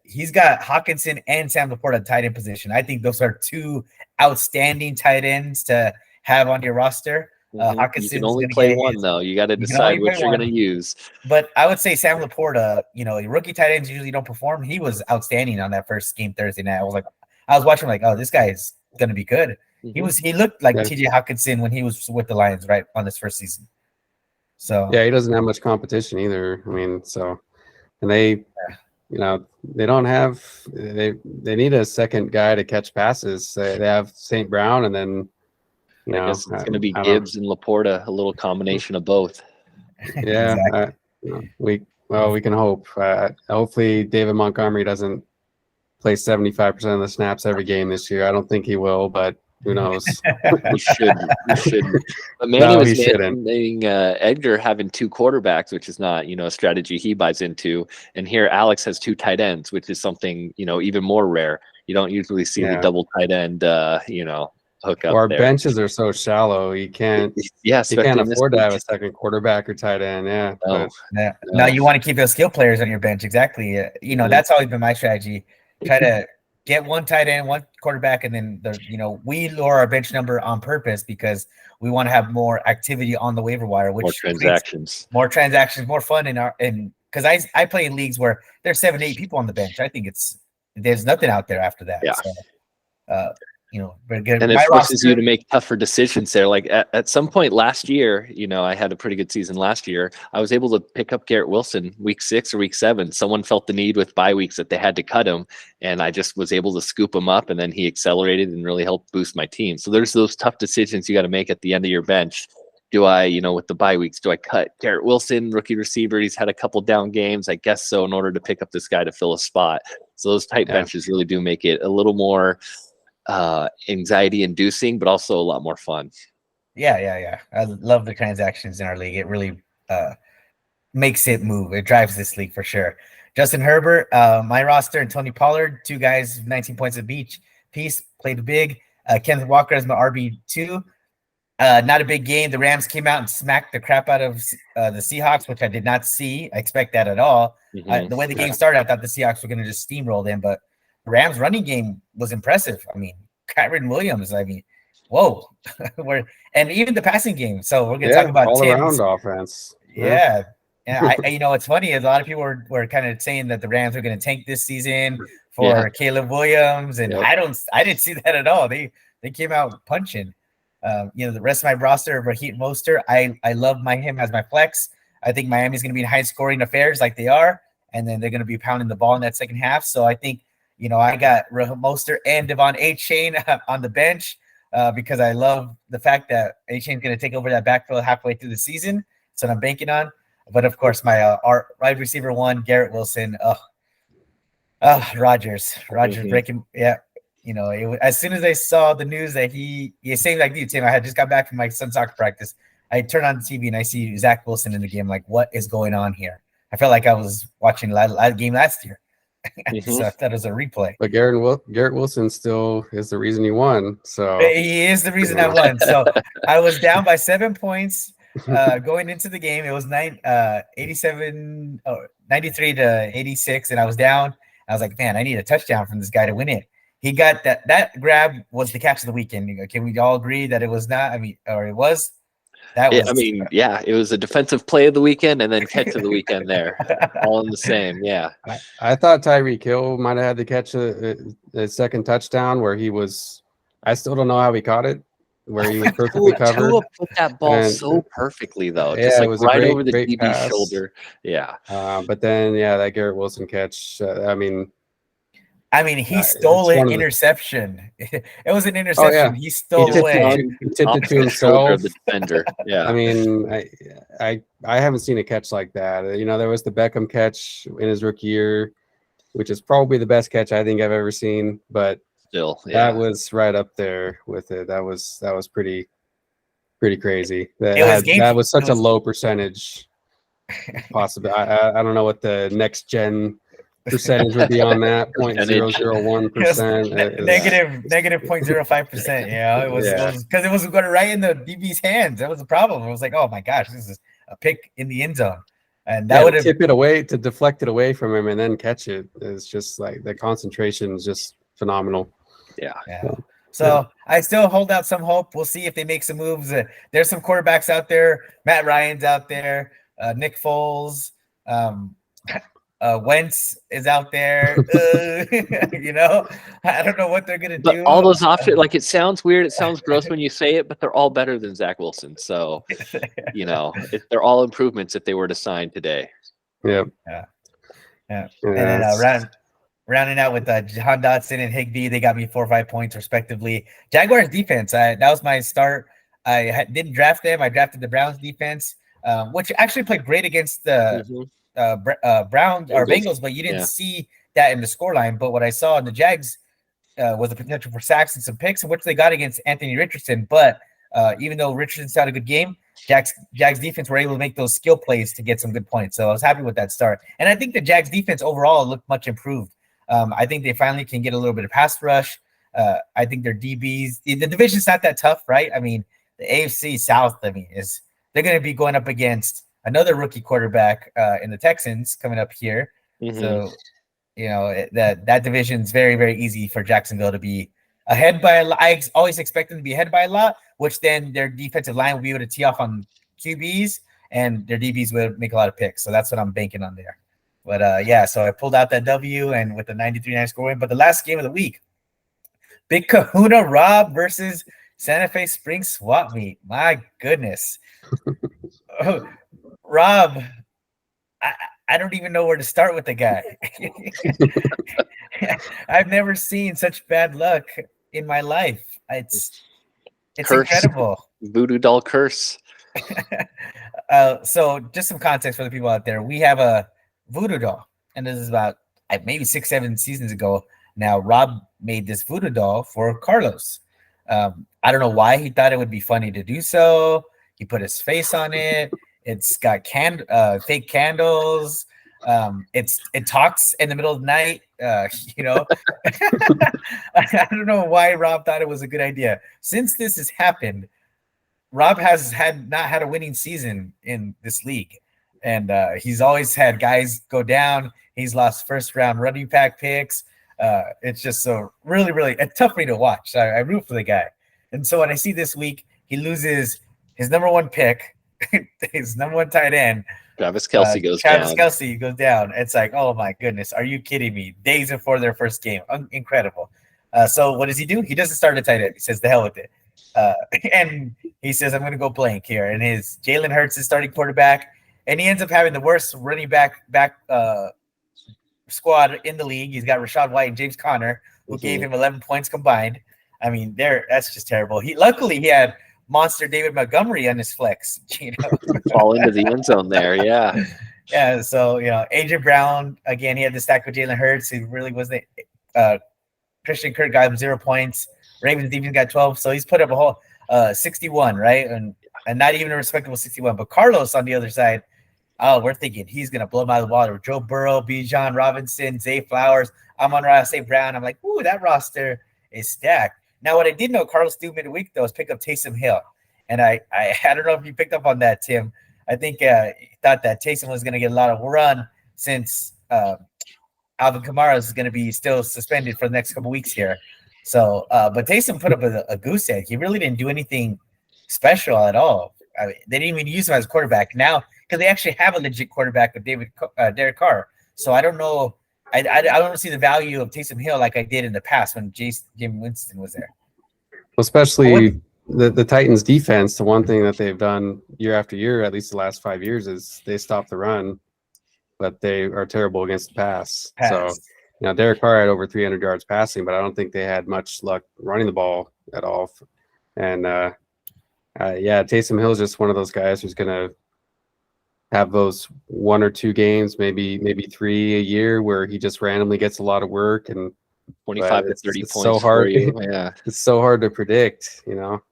He's got Hawkinson and Sam Laporta at tight end position. I think those are two outstanding tight ends to have on your roster. You can only play one, though. You got to decide which you're going to use. But I would say Sam Laporta, rookie tight ends usually don't perform. He was outstanding on that first game Thursday night. I was watching like, oh, this guy is going to be good. He looked like Yeah. TJ Hawkinson when he was with the Lions, right, on his first season. So Yeah, he doesn't have much competition either. I mean, and they they don't have they need a second guy to catch passes. They have St. Brown, and then I guess it's going to be I don't- Gibbs and Laporta, a little combination of both. Yeah, exactly. we can hope. Hopefully, David Montgomery doesn't play 75% of the snaps every game this year. I don't think he will, but who knows? He should. But Manny No, was he shouldn't. mentioning Edgar having two quarterbacks, which is not, a strategy he buys into. And here Alex has two tight ends, which is something, even more rare. You don't usually see the double tight end, hook up Our there. benches are so shallow. You can't afford to have a second quarterback or tight end. Yeah. No. No, you want to keep those skill players on your bench. Exactly. That's always been my strategy. Try to get one tight end, one quarterback, and then we lower our bench number on purpose because we want to have more activity on the waiver wire, which more transactions, more fun because I play in leagues where there's 7-8 people on the bench. I think there's nothing out there after that. Yeah. So, very good. And it forces you to make tougher decisions there. Like at some point last year, I had a pretty good season last year. I was able to pick up Garrett Wilson week 6 or week 7. Someone felt the need with bye weeks that they had to cut him, and I just was able to scoop him up, and then he accelerated and really helped boost my team. So there's those tough decisions you got to make at the end of your bench. Do I, with the bye weeks, do I cut Garrett Wilson, rookie receiver? He's had a couple down games. I guess so, in order to pick up this guy to fill a spot. So those tight benches really do make it a little more anxiety inducing, but also a lot more fun. Yeah. I love the transactions in our league. It really makes it move. It drives this league for sure. Justin Herbert, my roster, and Tony Pollard, 2 guys, 19 points apiece, played big. Kenneth Walker as my RB2. Not a big game. The Rams came out and smacked the crap out of the Seahawks, which I did not see. I expect that at all. The way the game started, I thought the Seahawks were going to just steamroll them, but the Rams running game was impressive. I mean, Kyron Williams, whoa. And even the passing game. So we're going to talk about all Tim's. around offense. Yeah. And it's funny. A lot of people were kind of saying that the Rams were going to tank this season for Caleb Williams. And I didn't see that at all. They came out punching. The rest of my roster, Raheem Mostert, I love him as my flex. I think Miami's going to be in high scoring affairs like they are. And then they're going to be pounding the ball in that second half. So I think, I got Raheem Mostert and Devon Achane on the bench because I love the fact that Achane's going to take over that backfield halfway through the season. So I'm banking on. But of course, my wide receiver 1, Garrett Wilson. Rodgers breaking. Yeah. As soon as I saw the news that same like you, Tim, I had just got back from my son's soccer practice. I turn on the TV and I see Zach Wilson in the game. Like, what is going on here? I felt like I was watching a game last year. So I thought it was a replay. But Garrett Wilson still is the reason he won. So he is the reason I won. So I was down by 7 points going into the game. It was 93 to 86, and I was down. I was like, man, I need a touchdown from this guy to win it. He got that grab was the catch of the weekend. Can we all agree that it was not? Or it was? It was a defensive play of the weekend and then catch of the weekend there, all in the same. Yeah, I thought Tyreek Hill might have had to catch a second touchdown where he was. I still don't know how he caught it, where he was perfectly covered. Tua put that ball so perfectly though, just it was right a over the great DB's pass. shoulder. Yeah, but then that Garrett Wilson catch. He stole an interception. It was an interception. Oh, yeah. He stole away. He tipped it to himself. The defender. Yeah. I haven't seen a catch like that. There was the Beckham catch in his rookie year, which is probably the best catch I think I've ever seen. But still, that was right up there with it. That was pretty crazy. That was such a low percentage. Possibly, I don't know what the next gen percentage would be on that 0.001%. Negative 0.05%. Yeah, it was because it was going right in the DB's hands. That was the problem. It was like, oh my gosh, this is a pick in the end zone, and that would have tip it away to deflect it away from him and then catch it. It's just like the concentration is just phenomenal. Yeah. So I still hold out some hope. We'll see if they make some moves. There's some quarterbacks out there. Matt Ryan's out there. Nick Foles. Wentz is out there. You know, I don't know what they're gonna But do. all those options, like, it sounds weird, it sounds gross when you say it, but they're all better than Zach Wilson. So, they're all improvements if they were to sign today. Yep. Yeah. And then rounding out with Jahan Dotson and Higbee, they got me 4 or 5 points respectively. Jaguars defense, that was my start. I didn't draft them. I drafted the Browns defense, which actually played great against the Browns or Bengals, but you didn't see that in the scoreline. But what I saw in the Jags was the potential for sacks and some picks, which they got against Anthony Richardson. But even though Richardson's had a good game, Jags defense were able to make those skill plays to get some good points. So I was happy with that start. And I think the Jags defense overall looked much improved. I think they finally can get a little bit of pass rush. I think their DBs, the division's not that tough, right? I mean, the AFC South, they're going to be going up against another rookie quarterback in the Texans coming up here. Mm-hmm. So, that division is very, very easy for Jacksonville to be ahead by a lot. I always expect them to be ahead by a lot, which then their defensive line will be able to tee off on QBs, and their DBs will make a lot of picks. So that's what I'm banking on there. But so I pulled out that W and with the 93-9 score win. But the last game of the week, Big Kahuna Rob versus Santa Fe Spring Swap Meet. My goodness. Rob, I don't even know where to start with the guy. I've never seen such bad luck in my life. It's curse. Incredible. Voodoo doll curse. So just some context for the people out there. We have a voodoo doll, and this is about maybe 6-7 seasons ago. Now, Rob made this voodoo doll for Carlos. I don't know why he thought it would be funny to do so. He put his face on it. It's got fake candles. It talks in the middle of the night. I don't know why Rob thought it was a good idea. Since this has happened, Rob has not had a winning season in this league, and he's always had guys go down. He's lost first round running back picks. It's just so really, really tough for me to watch. I root for the guy, and so when I see this week he loses his number one pick, his number one tight end. Travis Kelce goes down. It's like, oh my goodness, are you kidding me? Days before their first game. Incredible. So what does he do? He doesn't start a tight end. He says, the hell with it. And he says, I'm going to go blank here. And his Jalen Hurts is starting quarterback. And he ends up having the worst running back squad in the league. He's got Rashad White and James Conner, who gave him 11 points combined. I mean, that's just terrible. Luckily, he had monster David Montgomery on his flex, fall into the end zone there. Yeah. So AJ Brown again, he had the stack with Jalen Hurts. He really wasn't. Christian Kirk got him 0 points. Ravens defense got 12, so he's put up a whole 61, right? And not even a respectable 61. But Carlos on the other side, we're thinking he's gonna blow him out of the water. Joe Burrow, Bijan Robinson, Zay Flowers, Amon-Ra St. Brown. I'm like, ooh, that roster is stacked. Now, what I did know Carlos do midweek, though, is pick up Taysom Hill. And I don't know if you picked up on that, Tim. I think he thought that Taysom was going to get a lot of run since Alvin Kamara is going to be still suspended for the next couple weeks here. So, but Taysom put up a goose egg. He really didn't do anything special at all. They didn't even use him as quarterback now because they actually have a legit quarterback with Derek Carr. So I don't know. I don't see the value of Taysom Hill like I did in the past when Jim Winston was there. Especially the Titans defense, the one thing that they've done year after year, at least the last 5 years, is they stop the run, but they are terrible against the pass. So, Derek Carr had over 300 yards passing, but I don't think they had much luck running the ball at all. And Taysom Hill is just one of those guys who's going to have those 1 or 2 games, maybe 3 a year, where he just randomly gets a lot of work and 25 to 30 points. So hard. For you. Yeah, it's so hard to predict,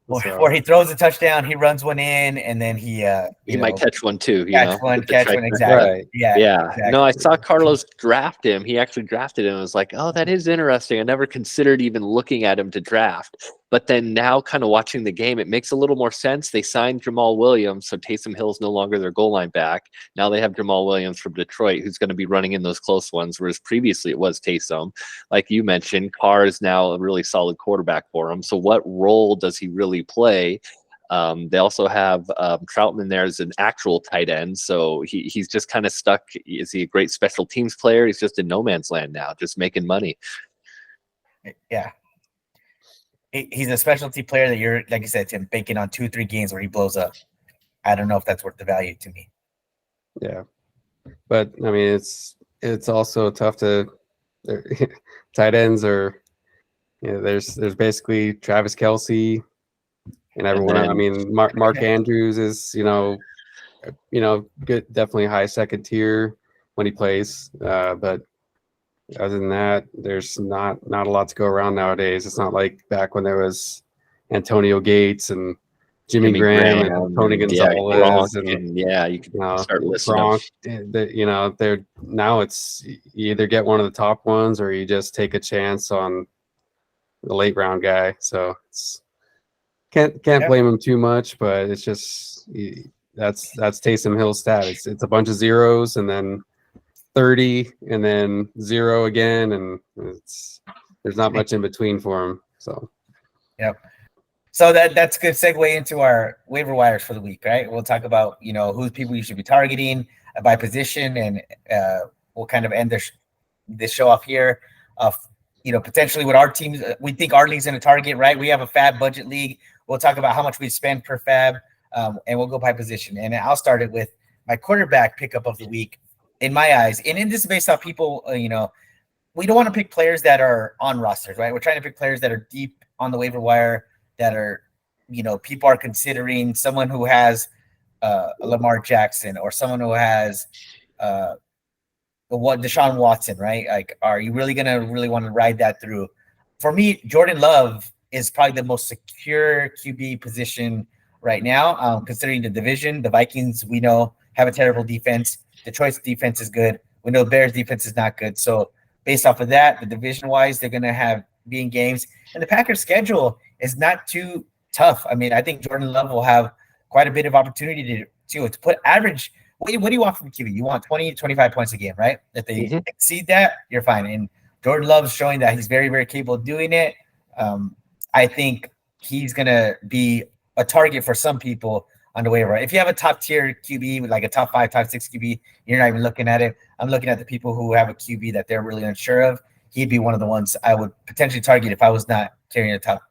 Or he throws a touchdown, he runs one in, and then he might catch one too. Catch one, exactly. Right. Yeah. Exactly. No, I saw Carlos draft him. He actually drafted him. I was like, oh, that is interesting. I never considered even looking at him to draft. But then now, kind of watching the game, it makes a little more sense. They signed Jamal Williams, so Taysom Hill's no longer their goal line back. Now they have Jamal Williams from Detroit, who's going to be running in those close ones, whereas previously it was Taysom. Like you mentioned, Carr is now a really solid quarterback for him. So what role does he really play? They also have Troutman there as an actual tight end, so he's just kind of stuck. Is he a great special teams player? He's just in no man's land now, just making money. Yeah. He's a specialty player that you're, like you said, Tim, banking on 2-3 games where he blows up. I don't know if that's worth the value to me. Yeah, but I mean, it's also tough to tight ends are. There's basically Travis Kelce and everyone. I mean, Mark Andrews is good, definitely high second tier when he plays, but other than that, there's not a lot to go around nowadays. It's not like back when there was Antonio Gates and Jimmy Graham and Tony Gonzalez and you can start listing Gronk. They're now it's you either get one of the top ones or you just take a chance on the late round guy. So it's can't blame him too much, but it's just that's Taysom Hill's stat. It's a bunch of zeros and then 30 and then 0 again, and there's not much in between for him. So so that's a good segue into our waiver wires for the week, right? We'll talk about who's people you should be targeting by position, and we'll kind of end this show off here. Potentially with our teams, we think our league's in a target, right? We have a FAAB budget league. We'll talk about how much we spend per FAAB, and we'll go by position. And I'll start it with my quarterback pickup of the week. In my eyes, and in this is based off people, we don't want to pick players that are on rosters, right? We're trying to pick players that are deep on the waiver wire, that are, people are considering someone who has Lamar Jackson or someone who has Deshaun Watson, right? Like, are you really going to want to ride that through? For me, Jordan Love is probably the most secure QB position right now, considering the division. The Vikings, we know, have a terrible defense. Detroit's defense is good. We know Bears' defense is not good. So based off of that, the division-wise, they're going to be in games. And the Packers' schedule is not too tough. I mean, I think Jordan Love will have quite a bit of opportunity to put average. What do you want from QB? You want 20 to 25 points a game, right? If they exceed that, you're fine. And Jordan Love's showing that he's very, very capable of doing it. I think he's going to be a target for some people on the waiver. If you have a top tier QB with like a top 5, top 6 QB, you're not even looking at it. I'm looking at the people who have a QB that they're really unsure of. He'd be one of the ones I would potentially target if I was not carrying a top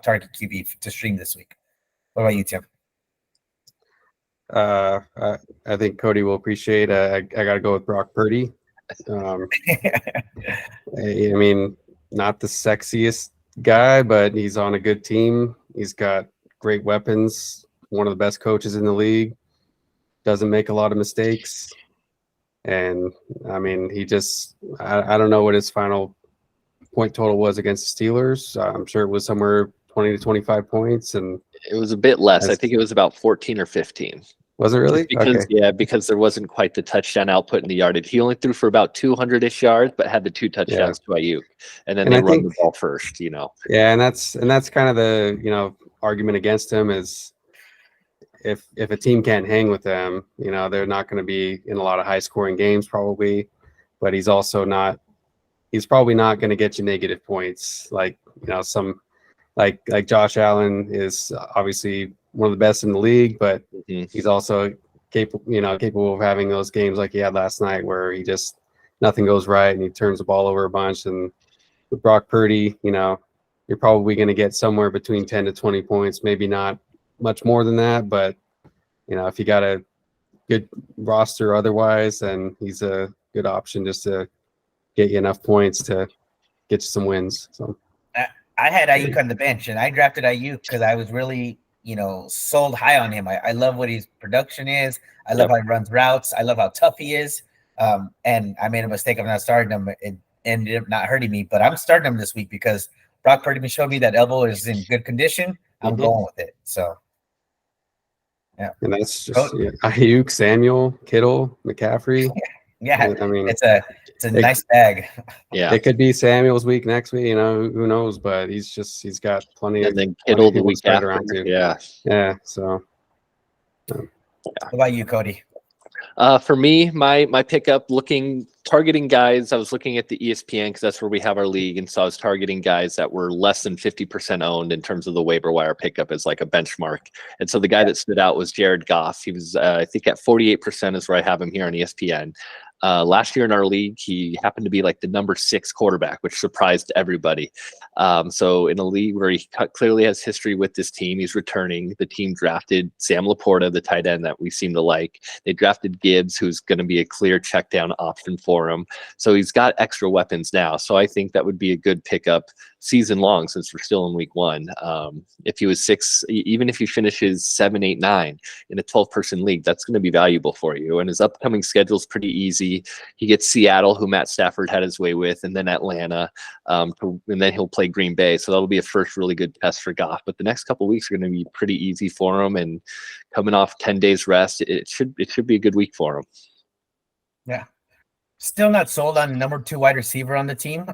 target QB to stream this week. What about you, Tim? I think Cody will appreciate. I got to go with Brock Purdy. I mean, not the sexiest guy, but he's on a good team. He's got great weapons. One of the best coaches in the league, doesn't make a lot of mistakes. And I mean, I don't know what his final point total was against the Steelers. I'm sure it was somewhere 20 to 25 points. And it was a bit less. I think it was about 14 or 15. Was it really? Because there wasn't quite the touchdown output in the yardage. He only threw for about 200-ish yards, but had the 2 touchdowns to Ayuk. And then they run the ball first, Yeah, and that's kind of the, argument against him is, if a team can't hang with them, they're not going to be in a lot of high scoring games probably, but he's probably not going to get you negative points. Like, some like Josh Allen is obviously one of the best in the league, but he's also capable of having those games like he had last night where nothing goes right and he turns the ball over a bunch. And with Brock Purdy, you're probably going to get somewhere between 10 to 20 points, maybe not much more than that, but if you got a good roster otherwise, then he's a good option just to get you enough points to get you some wins. So I had Ayuk on the bench, and I drafted Ayuk because I was really sold high on him. I love what his production is. I love how he runs routes. I love how tough he is. And I made a mistake of not starting him. It ended up not hurting me, but I'm starting him this week because Brock Purdy showed me that elbow is in good condition. I'm going with it. So, yeah. And that's just Ayuk, Samuel, Kittle, McCaffrey. Yeah. I mean, it's a nice bag. Yeah. It could be Samuel's week next week, who knows, but he's got plenty of then Kittle the week after. Around too. Yeah. Yeah. So what about you, Cody? For me, my pickup looking targeting guys. I was looking at the ESPN because that's where we have our league, and so I was targeting guys that were less than 50% owned in terms of the waiver wire pickup as like a benchmark. And so the guy that stood out was Jared Goff. He was, I think, at 48% is where I have him here on ESPN. Last year in our league, he happened to be like the number 6 quarterback, which surprised everybody. So in a league where he clearly has history with this team, he's returning. The team drafted Sam Laporta, the tight end that we seem to like. They drafted Gibbs, who's going to be a clear check down option for him. So he's got extra weapons now. So I think that would be a good pickup season long, since we're still in week 1. If he was 6, even if he finishes 7, 8, 9 in a 12-person league, that's going to be valuable for you. And his upcoming schedule is pretty easy. He gets Seattle, who Matt Stafford had his way with, and then Atlanta, and then he'll play Green Bay. So that'll be a first really good test for Goff. But the next couple of weeks are going to be pretty easy for him, and coming off 10 days rest, it should be a good week for him. Yeah. Still not sold on the number 2 wide receiver on the team,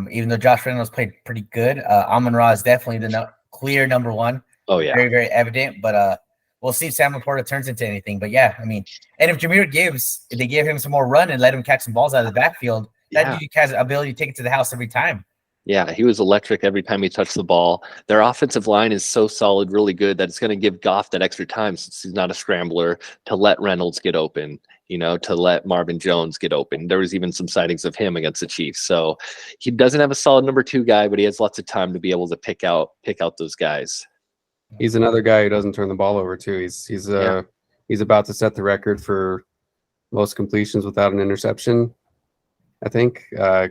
even though Josh Reynolds played pretty good. Amon-Ra is definitely the clear number 1. Oh, yeah. Very, very evident. But we'll see if Sam Laporta turns into anything. But, yeah, I mean, and if Jahmyr Gibbs, if they gave him some more run and let him catch some balls out of the backfield, that dude has the ability to take it to the house every time. Yeah, he was electric every time he touched the ball. Their offensive line is so solid, really good, that it's going to give Goff that extra time, since he's not a scrambler, to let Reynolds get open, to let Marvin Jones get open. There was even some sightings of him against the Chiefs. So he doesn't have a solid number 2 guy, but he has lots of time to be able to pick out those guys. He's another guy who doesn't turn the ball over too. He's about to set the record for most completions without an interception. I think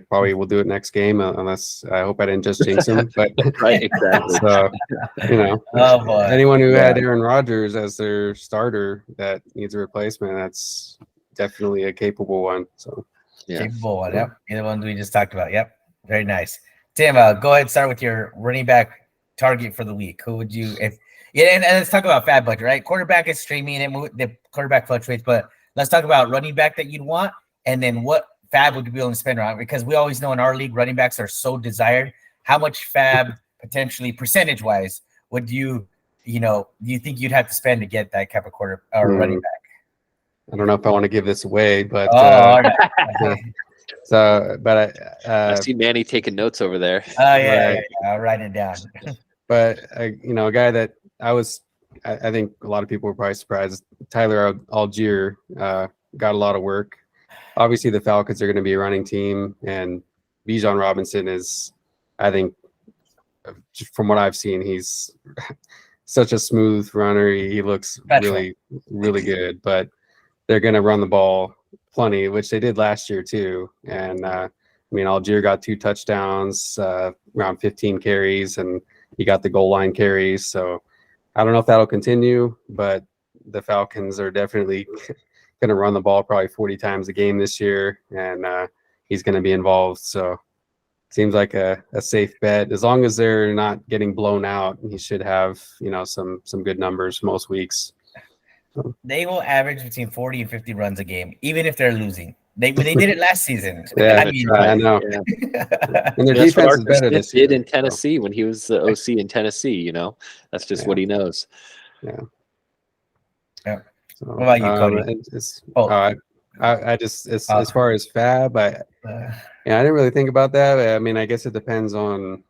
probably will do it next game, unless I hope I didn't just jinx him. But right, exactly. So anyone who had Aaron Rodgers as their starter that needs a replacement, that's definitely a capable one. So capable one. Yep, the one we just talked about. Yep, very nice. Tim, go ahead and start with your running back target for the week. Who would you and let's talk about FAAB budget, right? Quarterback is streaming, and the quarterback fluctuates, but let's talk about running back that you'd want, and then what FAAB would be willing to spend around, because we always know in our league running backs are so desired. How much FAAB potentially percentage wise would you think you'd have to spend to get that type of quarter or running back? I don't know if I want to give this away, but I see Manny taking notes over there. Oh yeah, I'll write it down. But a guy that I think a lot of people were probably surprised. Tyler Algier got a lot of work. Obviously, the Falcons are going to be a running team, and Bijan Robinson is, I think, from what I've seen, he's such a smooth runner. He looks really, really good. But they're going to run the ball plenty, which they did last year too. And Algier got 2 touchdowns, around 15 carries, and he got the goal line carries. So I don't know if that'll continue, but the Falcons are definitely going to run the ball probably 40 times a game this year, and he's going to be involved. So seems like a safe bet. As long as they're not getting blown out, he should have some good numbers most weeks. So they will average between 40 and 50 runs a game, even if they're losing. They did it last season. I know. Yeah. And their defense is better this year. Did in Tennessee when he was the OC in Tennessee. That's just what he knows. Yeah. Yeah. So, what about you, Cody? I just as far as FAAB, I didn't really think about that. I guess it depends on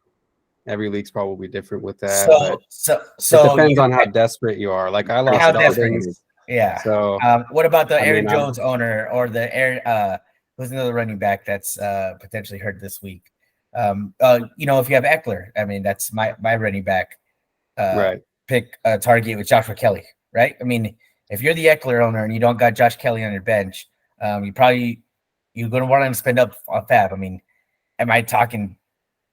every league's probably different with that. So it depends on how desperate you are. Like I lost Dobbins. Yeah. So what about the Aaron Jones owner or the Aaron? Who's another running back that's potentially hurt this week? If you have Eckler, that's my running back. Pick target with Joshua Kelly, right? If you're the Eckler owner and you don't got Josh Kelly on your bench, you're going to want to spend up on FAAB. Am I talking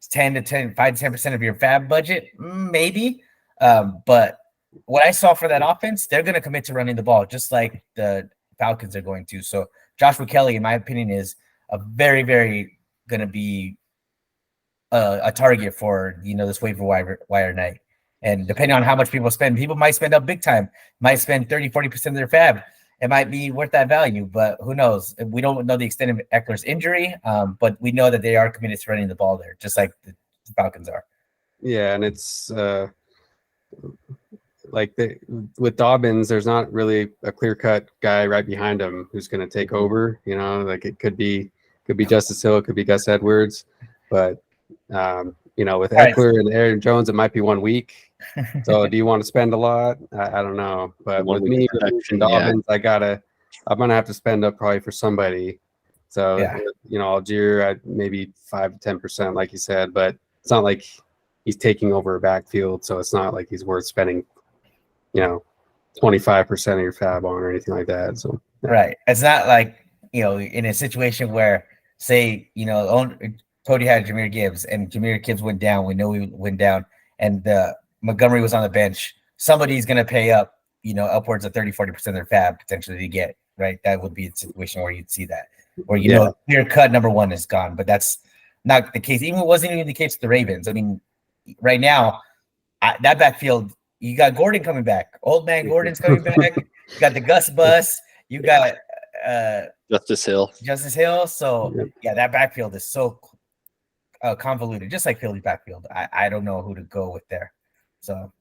5 to 10% of your FAAB budget? Maybe. But what I saw for that offense, they're going to commit to running the ball, just like the Falcons are going to. So Joshua Kelly, in my opinion, is a very, very going to be a target for, this waiver wire night. And depending on how much people spend, people might spend up big time, might spend 30, 40% of their FAAB. It might be worth that value, but who knows? We don't know the extent of Eckler's injury, but we know that they are committed to running the ball there, just like the Falcons are. Yeah, and it's with Dobbins, there's not really a clear-cut guy right behind him who's going to take over. It could be Could be Justice Hill, it could be Gus Edwards, but with Right. Eckler and Aaron Jones, it might be 1 week. So do you want to spend a lot? I don't know, but with me and Dobbins, I'm gonna have to spend up probably for somebody. So Algier, maybe 5 to 10%, like you said, but it's not like he's taking over a backfield, so it's not like he's worth spending, 25% of your FAAB on or anything like that. So right, it's not like in a situation where, say, Cody had Jahmyr Gibbs, and Jahmyr Gibbs went down. We know he went down, and Montgomery was on the bench. Somebody's going to pay up, upwards of 30-40% of their FAAB potentially to get, right? That would be a situation where you'd see that, where clear cut number one is gone. But that's not the case. Even it wasn't even the case with the Ravens. I mean, right now, that backfield, you got Gordon coming back. Old man Gordon's coming back. You got the Gus bus. You got Justice Hill. So that backfield is so convoluted, just like Philly's backfield. I don't know who to go with there. So,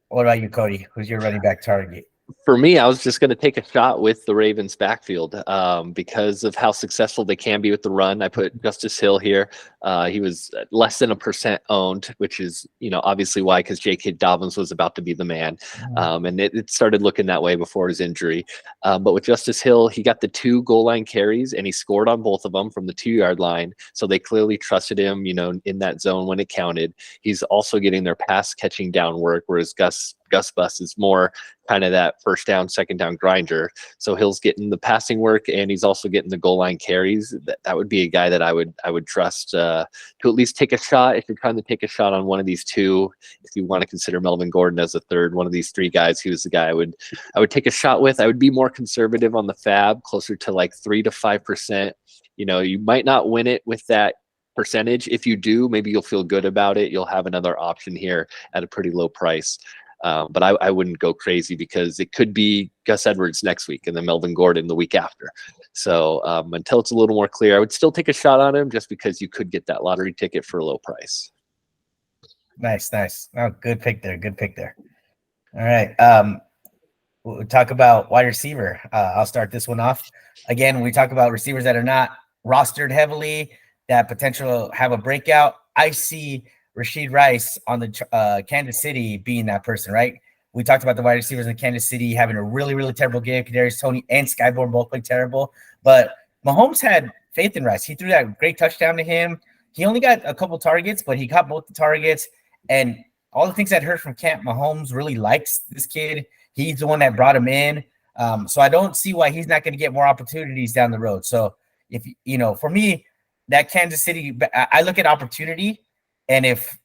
what about you, Cody? Who's your running back target? For me, I was just going to take a shot with the Ravens backfield because of how successful they can be with the run. I put Justice Hill here. He was less than 1% owned, which is, obviously why, because J.K. Dobbins was about to be the man. And it started looking that way before his injury. But with Justice Hill, he got the 2 goal line carries and he scored on both of them from the 2-yard line. So they clearly trusted him, in that zone when it counted. He's also getting their pass catching down work, whereas Gus Bus is more kind of that first down, second down grinder. So Hill's getting the passing work and he's also getting the goal line carries. That would be a guy that I would trust to at least take a shot if you're trying to take a shot on one of these 2. If you want to consider Melvin Gordon as a third, one of these 3 guys, he was the guy I would take a shot with. I would be more conservative on the FAAB, closer to like 3 to 5%. You might not win it with that percentage. If you do, maybe you'll feel good about it. You'll have another option here at a pretty low price. But I wouldn't go crazy because it could be Gus Edwards next week and then Melvin Gordon the week after. So until it's a little more clear, I would still take a shot on him just because you could get that lottery ticket for a low price. Nice. Oh, good pick there. All right. We'll talk about wide receiver. I'll start this one off. Again, we talk about receivers that are not rostered heavily, that potential have a breakout. I see Rashid Rice on the Kansas City being that person, right? We talked about the wide receivers in Kansas City having a really, really terrible game. Kadarius Toney and Skyborn both played terrible. But Mahomes had faith in Rice. He threw that great touchdown to him. He only got a couple targets, but he got both the targets. And all the things I'd heard from camp, Mahomes really likes this kid. He's the one that brought him in. So I don't see why he's not going to get more opportunities down the road. So if for me, that Kansas City, I look at opportunity. And if,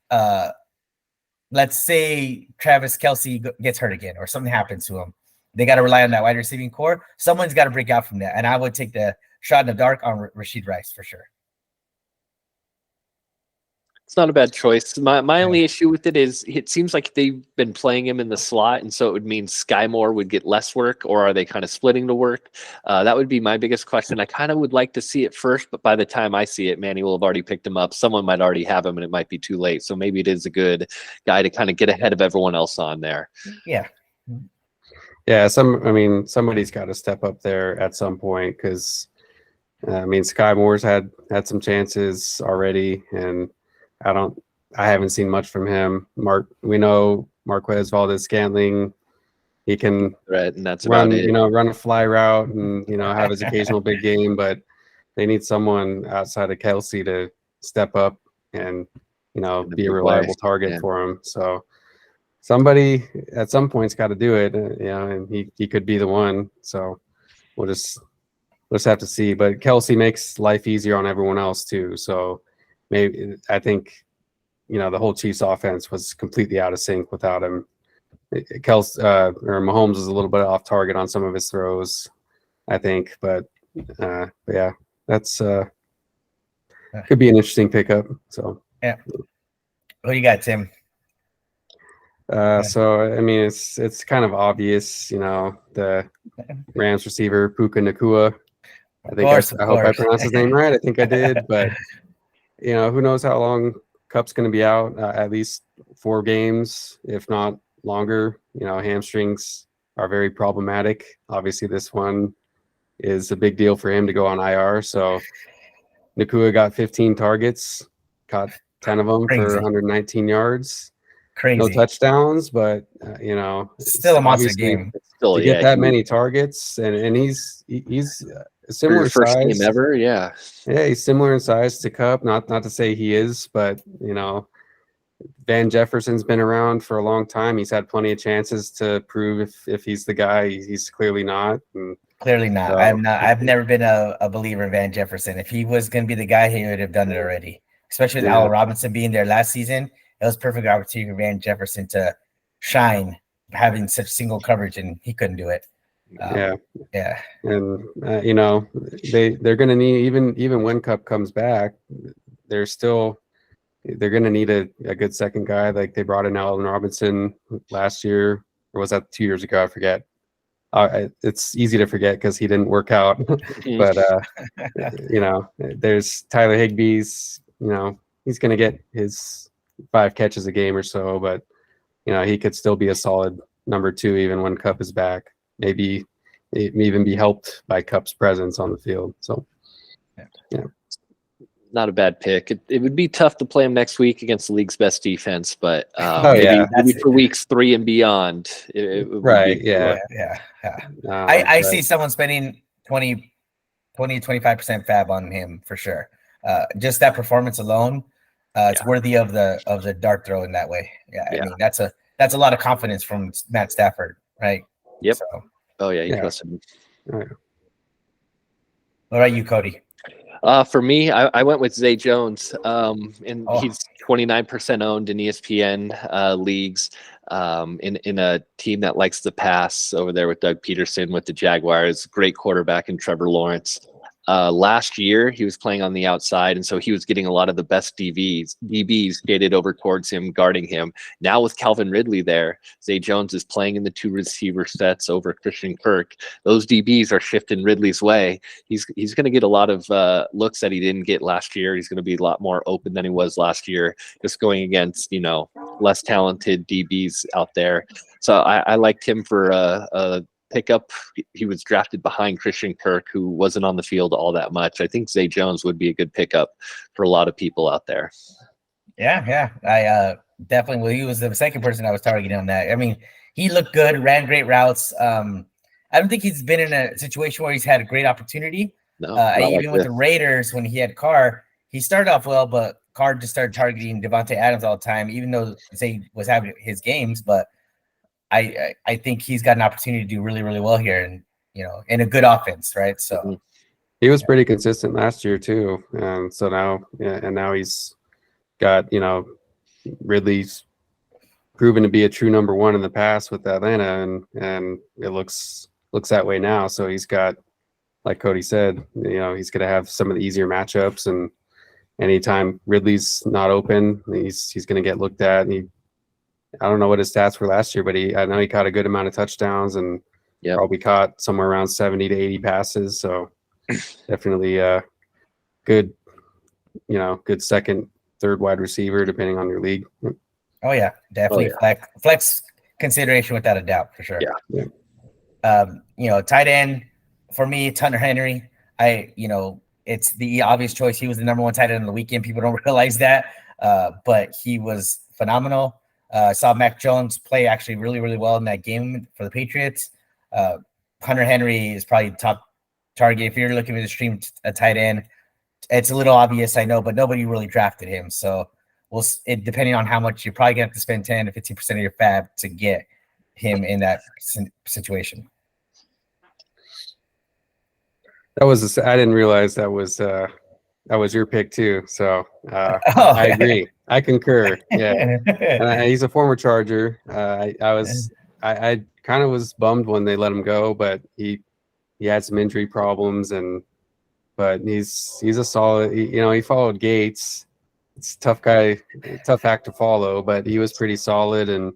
let's say Travis Kelce gets hurt again or something happens to him, they got to rely on that wide receiving core. Someone's got to break out from that. And I would take the shot in the dark on Rashid Rice for sure. It's not a bad choice. My only issue with it is it seems like they've been playing him in the slot, and so it would mean Sky Moore would get less work, or are they kind of splitting the work? That would be my biggest question. I kind of would like to see it first, but by the time I see it, Manny will have already picked him up. Someone might already have him, and it might be too late. So maybe it is a good guy to kind of get ahead of everyone else on there. Yeah. Yeah, somebody's got to step up there at some point because, Sky Moore's had some chances already, and I haven't seen much from him. We know Marquez Valdez-Scantling, he can and that's run a fly route and have his occasional big game, but they need someone outside of Kelce to step up and be a reliable target for him. So somebody at some point's got to do it, and he could be the one. So we'll just have to see. But Kelce makes life easier on everyone else too. So I think, the whole Chiefs offense was completely out of sync without him. Mahomes was a little bit off target on some of his throws, I think. But yeah, that's could be an interesting pickup. So yeah. What do you got, Tim? So it's kind of obvious, the Rams receiver Puka Nacua. I hope I pronounced his name right. I think I did, but who knows how long Cup's going to be out? At least 4 games, if not longer. Hamstrings are very problematic. Obviously, this one is a big deal for him to go on IR. So Nakua got 15 targets, caught 10 of them for 119 yards. Crazy. No touchdowns, but still a monster game. Still, to get that many targets, and he's a similar first size. game ever. Yeah, he's similar in size to Cup. Not to say he is, but Van Jefferson's been around for a long time. He's had plenty of chances to prove if he's the guy. He's clearly not. Clearly not. I've never been a believer in Van Jefferson. If he was going to be the guy, he would have done it already. Especially with Allen Robinson being there last season, it was perfect opportunity for Van Jefferson to shine, having such single coverage, and he couldn't do it. And they're going to need, even when Cup comes back, they're going to need a good second guy. Like they brought in Allen Robinson last year, or was that 2 years ago? I forget. It's easy to forget because he didn't work out. But there's Tyler Higbee's. He's going to get his 5 catches a game or so, but he could still be a solid number 2 even when Cup is back. Maybe even be helped by Cup's presence on the field. So, yeah. Not a bad pick. It would be tough to play him next week against the league's best defense, but maybe for weeks 3 and beyond. I see someone spending 20-25% FAAB on him for sure. Just that performance alone, it's worthy of the dart throw in that way. I mean that's a lot of confidence from Matt Stafford, right? Yep. So, you trust him. All right. What about you, Cody? For me, I went with Zay Jones, and he's 29% owned in ESPN leagues, in a team that likes to pass over there with Doug Peterson with the Jaguars. Great quarterback in Trevor Lawrence. Last year, he was playing on the outside, and so he was getting a lot of the best DBs skated over towards him, guarding him. Now with Calvin Ridley there, Zay Jones is playing in the 2 receiver sets over Christian Kirk. Those DBs are shifting Ridley's way. He's going to get a lot of looks that he didn't get last year. He's going to be a lot more open than he was last year, just going against less talented DBs out there. So I liked him for a pickup. He was drafted behind Christian Kirk, who wasn't on the field all that much. I think Zay Jones would be a good pickup for a lot of people out there. Yeah. I definitely. Well, he was the second person I was targeting on that. I mean, he looked good, ran great routes. I don't think he's been in a situation where he's had a great opportunity. No, even with the Raiders when he had Carr, he started off well, but Carr just started targeting Devontae Adams all the time, even though Zay was having his games. But I think he's got an opportunity to do really, really well here, and in a good offense, right? So he was pretty consistent last year too, and so now he's got Ridley's proven to be a true number 1 in the past with Atlanta, and it looks that way now. So he's got, like Cody said, he's going to have some of the easier matchups, and anytime Ridley's not open, he's going to get looked at. I don't know what his stats were last year, but I know he caught a good amount of touchdowns and probably caught somewhere around 70 to 80 passes. So definitely good second, third wide receiver, depending on your league. Oh yeah, definitely flex consideration without a doubt for sure. Yeah. Tight end for me, it's Hunter Henry. It's the obvious choice. He was the number 1 tight end on the weekend. People don't realize that, but he was phenomenal. Saw Mac Jones play actually really, really well in that game for the Patriots. Hunter Henry is probably the top target. If you're looking to stream a tight end, it's a little obvious, I know, but nobody really drafted him. So depending on how much, you're probably going to have to spend 10 to 15% of your FAAB to get him in that situation. I didn't realize that was your pick too. So I agree. I concur. Yeah, and he's a former Charger. I kind of was bummed when they let him go, but he had some injury problems, but he's a solid. He followed Gates. It's a tough guy, tough act to follow, but he was pretty solid, and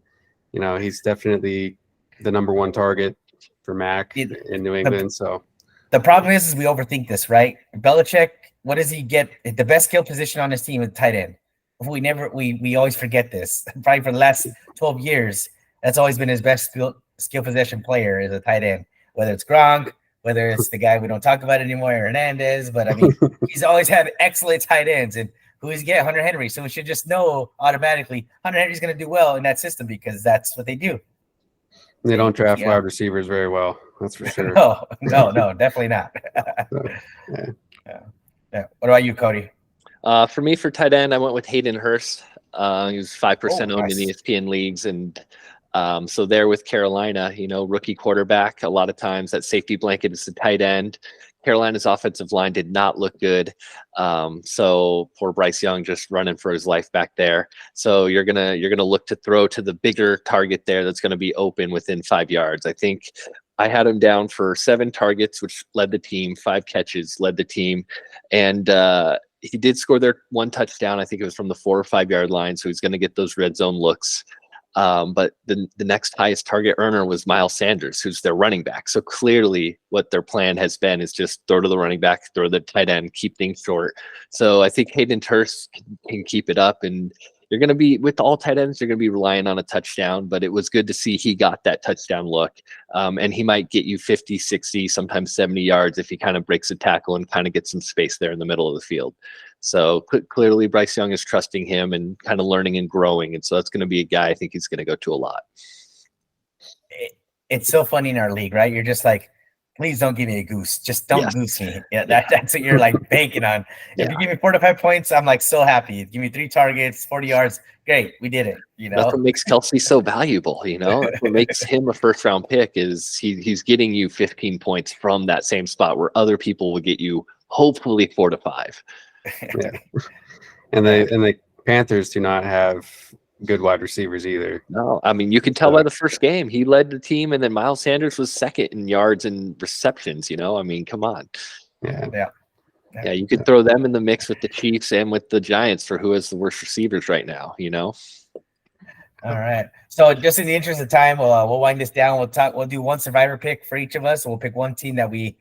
he's definitely the number 1 target for Mac in New England. So the problem is we overthink this, right? Belichick, what does he get? The best skill position on his team is tight end. We always forget this. Probably for the last 12 years, that's always been his best skill possession player is a tight end. Whether it's Gronk, whether it's the guy we don't talk about anymore, Hernandez, but I mean, he's always had excellent tight ends, and who is Hunter Henry. So we should just know automatically Hunter Henry's going to do well in that system because that's what they do. They don't draft wide receivers very well. That's for sure. No, definitely not. Yeah. What about you, Cody? For me, for tight end, I went with Hayden Hurst. He was 5% owned in the ESPN leagues, and so there with Carolina, rookie quarterback. A lot of times that safety blanket is the tight end. Carolina's offensive line did not look good. So poor Bryce Young just running for his life back there. So you're gonna look to throw to the bigger target there that's gonna be open within 5 yards. I think I had him down for 7 targets, which led the team, 5 catches led the team. And he did score their 1 touchdown. I think it was from the 4 or 5 yard line. So he's going to get those red zone looks. But the next highest target earner was Miles Sanders, who's their running back. So clearly what their plan has been is just throw to the running back, throw to the tight end, keep things short. So I think Hayden Hurst can keep it up, and you're going to be, with all tight ends, you're going to be relying on a touchdown, but it was good to see he got that touchdown look. And he might get you 50, 60, sometimes 70 yards if he kind of breaks a tackle and kind of gets some space there in the middle of the field. So clearly Bryce Young is trusting him and kind of learning and growing. And so that's going to be a guy I think he's going to go to a lot. It's so funny in our league, right? You're just like, please don't give me a goose. Just don't goose me. Yeah, that's what you're like banking on. If you give me 4 to 5 points, I'm like so happy. Give me 3 targets, 40 yards. Great, we did it. That's what makes Kelsey so valuable. That's what makes him a first round pick is he's getting you 15 points from that same spot where other people would get you hopefully 4 to 5. Yeah. And the Panthers do not have good wide receivers either. No, I mean, you can tell by the first game he led the team, and then Miles Sanders was second in yards and receptions. I mean, come on. Yeah, you could throw them in the mix with the Chiefs and with the Giants for who has the worst receivers right now. All right. So just in the interest of time, we'll wind this down. We'll do one survivor pick for each of us. We'll pick one team that we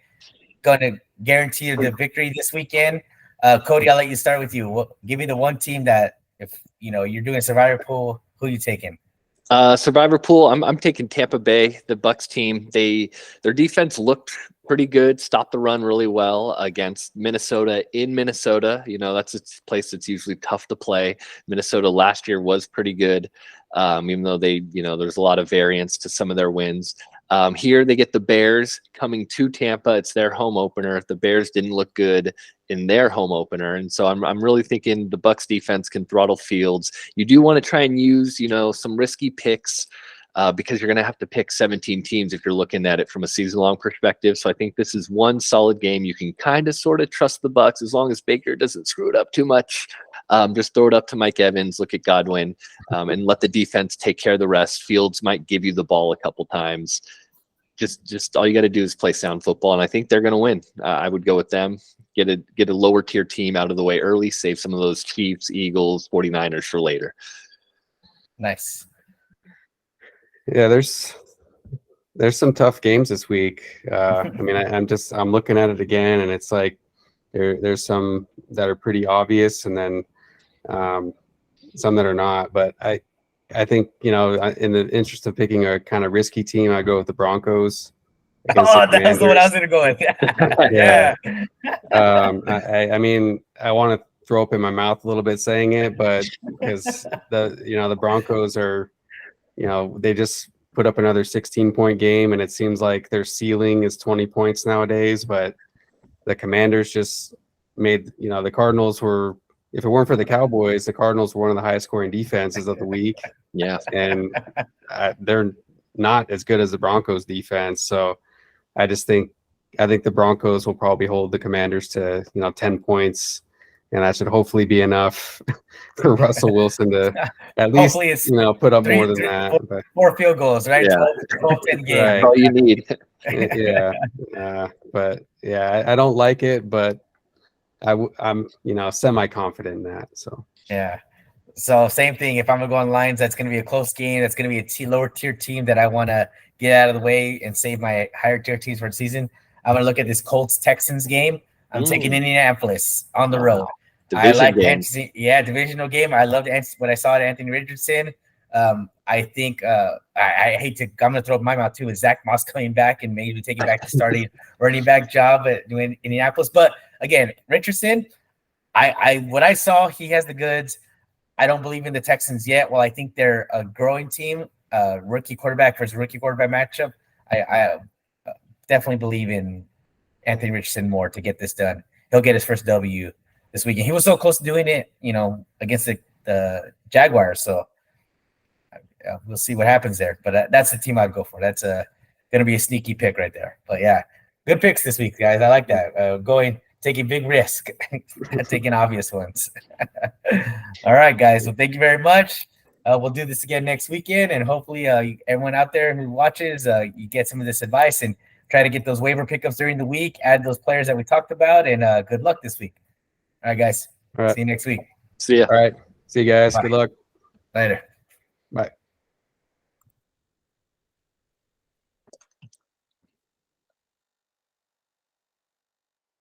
gonna guarantee you the victory this weekend. Cody, I'll let you start with you. Give me the one team that if you're doing a survivor pool, who you taking? Survivor pool, I'm taking Tampa Bay, the Bucs team. Their defense looked pretty good, stopped the run really well against Minnesota in Minnesota. That's a place that's usually tough to play. Minnesota last year was pretty good, even though there's a lot of variance to some of their wins. Here they get the Bears coming to Tampa. It's their home opener. The Bears didn't look good in their home opener, and so I'm really thinking the Bucs defense can throttle Fields. You do want to try and use some risky picks because you're going to have to pick 17 teams if you're looking at it from a season-long perspective. So I think this is one solid game. You can kind of sort of trust the Bucs as long as Baker doesn't screw it up too much. Just throw it up to Mike Evans, look at Godwin, and let the defense take care of the rest. Fields might give you the ball a couple times. Just all you got to do is play sound football, and I think they're going to win. I would go with them. Get a lower tier team out of the way early. Save some of those Chiefs, Eagles, 49ers for later. Nice. Yeah, there's some tough games this week. I mean, I'm looking at it again, and it's like there's some that are pretty obvious, and then some that are not. But I think, in the interest of picking a kind of risky team, I go with the Broncos. Oh, that's what I was going to go with. Yeah. I mean, I want to throw up in my mouth a little bit saying it, but because the Broncos are, they just put up another 16-point game, and it seems like their ceiling is 20 points nowadays. But the Commanders just made, the Cardinals were. If it weren't for the Cowboys, the Cardinals were one of the highest scoring defenses of the week. Yeah. And they're not as good as the Broncos defense. So I think the Broncos will probably hold the Commanders to, 10 points. And that should hopefully be enough for Russell Wilson to at least, put up more than that. 4 field goals, right? Yeah. 12-10 game. Right. That's all you need. Yeah. But yeah, I don't like it, but I'm semi-confident in that. So yeah. So same thing. If I'm gonna go on lines, that's gonna be a close game. That's gonna be a lower tier team that I want to get out of the way and save my higher tier teams for the season. I'm gonna look at this Colts Texans game. I'm taking Indianapolis on the road. I like divisional game. I loved what I saw at Anthony Richardson. I think I hate to. I'm going to throw my mouth too. Is Zach Moss coming back and maybe taking back the starting running back job at Indianapolis? But again, Richardson, what I saw, he has the goods. I don't believe in the Texans yet. Well, I think they're a growing team. Rookie quarterback versus rookie quarterback matchup. I definitely believe in Anthony Richardson more to get this done. He'll get his first W this weekend. He was so close to doing it, against the Jaguars. So we'll see what happens there. But that's the team I'd go for. That's going to be a sneaky pick right there. But yeah, good picks this week, guys. I like that. Taking big risk, not taking obvious ones. All right, guys. Well, thank you very much. We'll do this again next weekend, and hopefully everyone out there who watches, you get some of this advice and try to get those waiver pickups during the week, add those players that we talked about, and good luck this week. All right, guys. All right. See you next week. See ya. All right. See you guys. Bye. Good luck. Later. Bye.